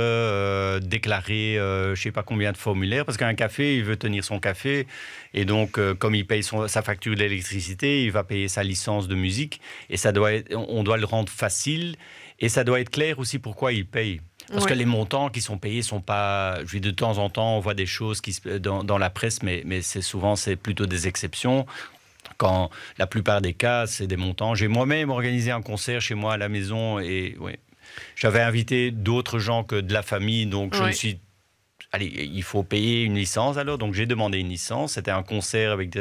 déclarer je ne sais pas combien de formulaires, parce qu'un café, il veut tenir son café, et donc comme il paye sa facture d'électricité, il va payer sa licence de musique, et on doit le rendre facile, et ça doit être clair aussi pourquoi il paye. Parce que les montants qui sont payés sont pas... de temps en temps, on voit des choses dans la presse, mais c'est plutôt des exceptions. Quand la plupart des cas, c'est des montants. J'ai moi-même organisé un concert chez moi à la maison et j'avais invité d'autres gens que de la famille, donc je me suis... Allez, il faut payer une licence alors, donc j'ai demandé une licence. C'était un concert avec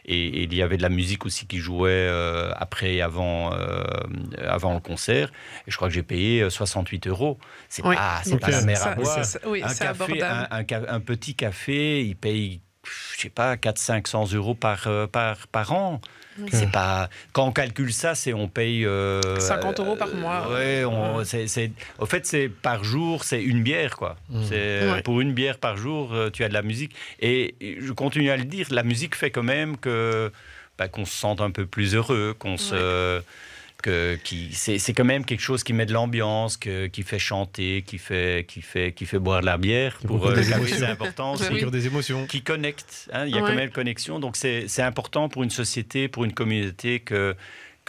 et il y avait de la musique aussi qui jouait après et avant le concert. Et je crois que j'ai payé 68 €. C'est pas la mer à boire. Un petit café, il paye... je sais pas, 400-500 € par an. C'est pas... Quand on calcule ça, on paye... 50 € par mois. Au fait, c'est par jour, c'est une bière, quoi. Pour une bière par jour, tu as de la musique. Et je continue à le dire, la musique fait quand même qu'on se sente un peu plus heureux, c'est quand même quelque chose qui met de l'ambiance, qui fait chanter, qui fait boire de la bière. Pour le café, c'est important. C'est des émotions. Qui connecte. Il y a quand même connexion. Donc c'est important pour une société, pour une communauté que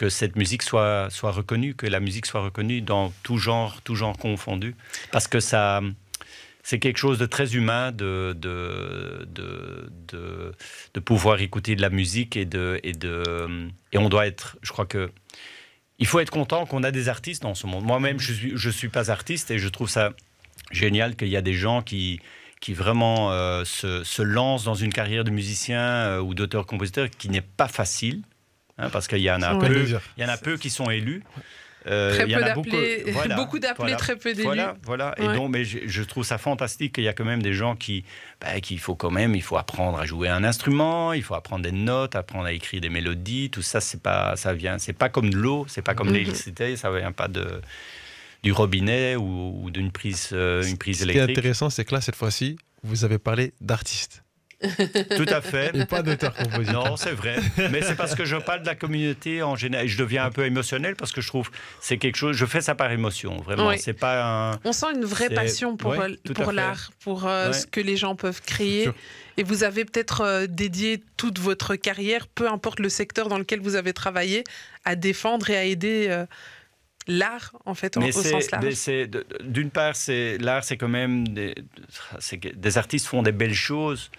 cette musique soit reconnue, que la musique soit reconnue dans tout genre confondu. Parce que c'est quelque chose de très humain de pouvoir écouter de la musique et on doit être, je crois que il faut être content qu'on a des artistes dans ce monde. Moi-même, je suis pas artiste et je trouve ça génial qu'il y a des gens qui vraiment se lancent dans une carrière de musicien ou d'auteur-compositeur qui n'est pas facile, parce qu'il y en a peu qui sont élus. Très peu d'appelés, beaucoup d'appelés, très peu d'élus. Voilà. Et donc, mais je trouve ça fantastique qu'il y a quand même des gens il faut apprendre à jouer un instrument, il faut apprendre des notes, apprendre à écrire des mélodies. Tout ça, c'est pas comme de l'eau, c'est pas comme l'électricité, ça vient pas du robinet ou d'une prise électrique. Ce qui est intéressant, c'est que là, cette fois-ci, vous avez parlé d'artistes. tout à fait. Et pas d'auteur-compositeur. Non, c'est vrai. Mais c'est parce que je parle de la communauté en général. Et je deviens un peu émotionnel parce que je trouve c'est quelque chose. Je fais ça par émotion, vraiment. Oui. C'est pas un. On sent une vraie passion pour l'art, pour ce que les gens peuvent créer. Et vous avez peut-être dédié toute votre carrière, peu importe le secteur dans lequel vous avez travaillé, à défendre et à aider l'art, en fait, au sens large. D'une part, l'art, c'est quand même des artistes font des belles choses.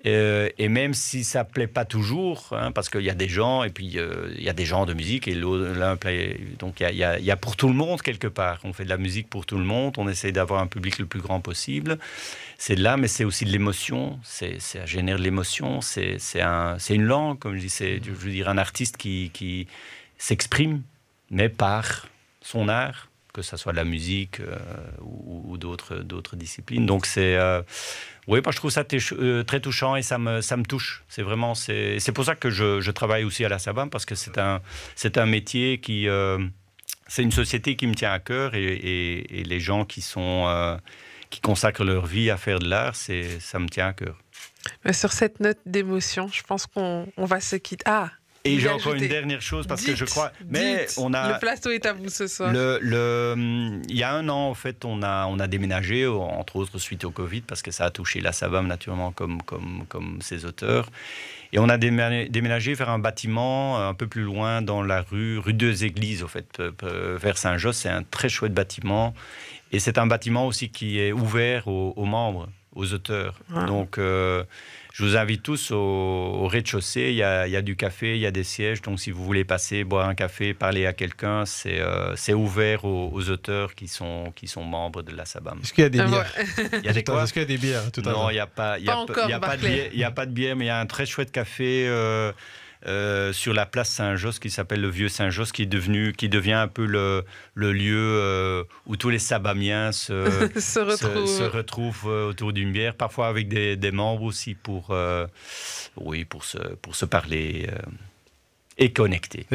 Et même si ça ne plaît pas toujours, hein, parce qu'il y a des gens, et puis il y a des genres de musique, et l'un plaît. Donc il y a pour tout le monde quelque part. On fait de la musique pour tout le monde, on essaie d'avoir un public le plus grand possible. C'est de là, mais c'est aussi de l'émotion, ça génère de l'émotion, c'est une langue, comme je dis, je veux dire, un artiste qui s'exprime, mais par son art, que ce soit de la musique ou d'autres disciplines. Donc oui, moi je trouve ça très touchant et ça me touche. C'est vraiment, c'est pour ça que je travaille aussi à la SABAM, parce que c'est un métier qui, c'est une société qui me tient à cœur, et les gens qui consacrent leur vie à faire de l'art, ça me tient à cœur. Mais sur cette note d'émotion, je pense qu'on va se quitter. Et j'ai encore une dernière chose, parce que je crois... Le plateau est à vous ce soir. Il y a un an, en fait, on a déménagé, entre autres suite au Covid, parce que ça a touché la SABAM, naturellement, comme ses auteurs. Et on a déménagé vers un bâtiment un peu plus loin dans la rue deux Églises, en fait, vers Saint-Josse. C'est un très chouette bâtiment. Et c'est un bâtiment aussi qui est ouvert aux membres, aux auteurs. Ah. Donc... je vous invite tous au rez-de-chaussée, il y a du café, il y a des sièges, donc si vous voulez passer, boire un café, parler à quelqu'un, c'est ouvert aux auteurs qui sont membres de la SABAM. Est-ce qu'il y a des bières? Il y a des quoi? Est-ce qu'il y a des bières tout à l'heure? Non, il n'y a pas de bière, mais il y a un très chouette café sur la place Saint-Josse qui s'appelle le Vieux Saint-Josse, qui devient un peu le lieu où tous les Sabamiens se retrouvent autour d'une bière, parfois avec des membres aussi pour se parler et connecter.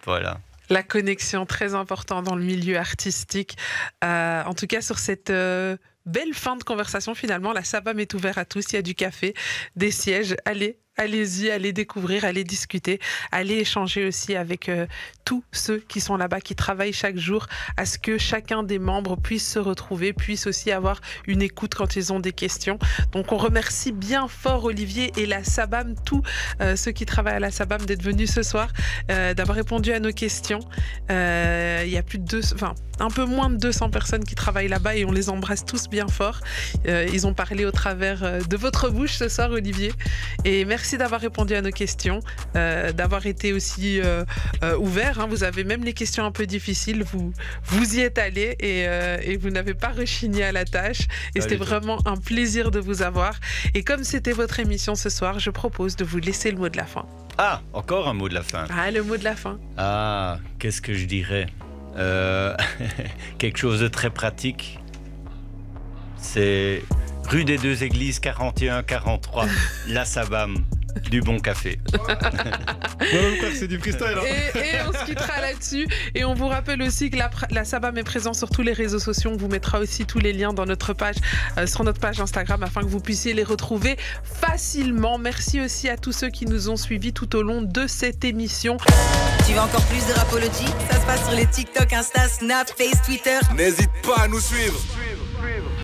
Voilà. La connexion, très importante dans le milieu artistique. En tout cas, sur cette belle fin de conversation, finalement, la SABAM est ouverte à tous. Il y a du café, des sièges. Allez-y, allez découvrir, allez discuter, allez échanger aussi avec tous ceux qui sont là-bas, qui travaillent chaque jour à ce que chacun des membres puisse se retrouver, puisse aussi avoir une écoute quand ils ont des questions. Donc on remercie bien fort Olivier et la SABAM, tous ceux qui travaillent à la SABAM, d'être venus ce soir, d'avoir répondu à nos questions. Il y a un peu moins de 200 personnes qui travaillent là-bas et on les embrasse tous bien fort. Ils ont parlé au travers de votre bouche ce soir, Olivier. Et merci d'avoir répondu à nos questions, d'avoir été aussi ouvert. Hein. Vous avez même les questions un peu difficiles, vous y êtes allé et vous n'avez pas rechigné à la tâche. Et c'était vraiment un plaisir de vous avoir. Et comme c'était votre émission ce soir, je propose de vous laisser le mot de la fin. Ah, encore un mot de la fin. Ah, le mot de la fin. Ah, qu'est-ce que je dirais? Quelque chose de très pratique. C'est rue des Deux Églises 41-43, la SABAM, du bon café. C'est du freestyle. Et on se quittera là-dessus. Et on vous rappelle aussi que la SABAM est présente sur tous les réseaux sociaux. On vous mettra aussi tous les liens dans notre page, sur notre page Instagram, afin que vous puissiez les retrouver facilement. Merci aussi à tous ceux qui nous ont suivis tout au long de cette émission. Tu veux encore plus de Rapology? Ça se passe sur les TikTok, Insta, Snap, Face, Twitter. N'hésite pas à nous suivre.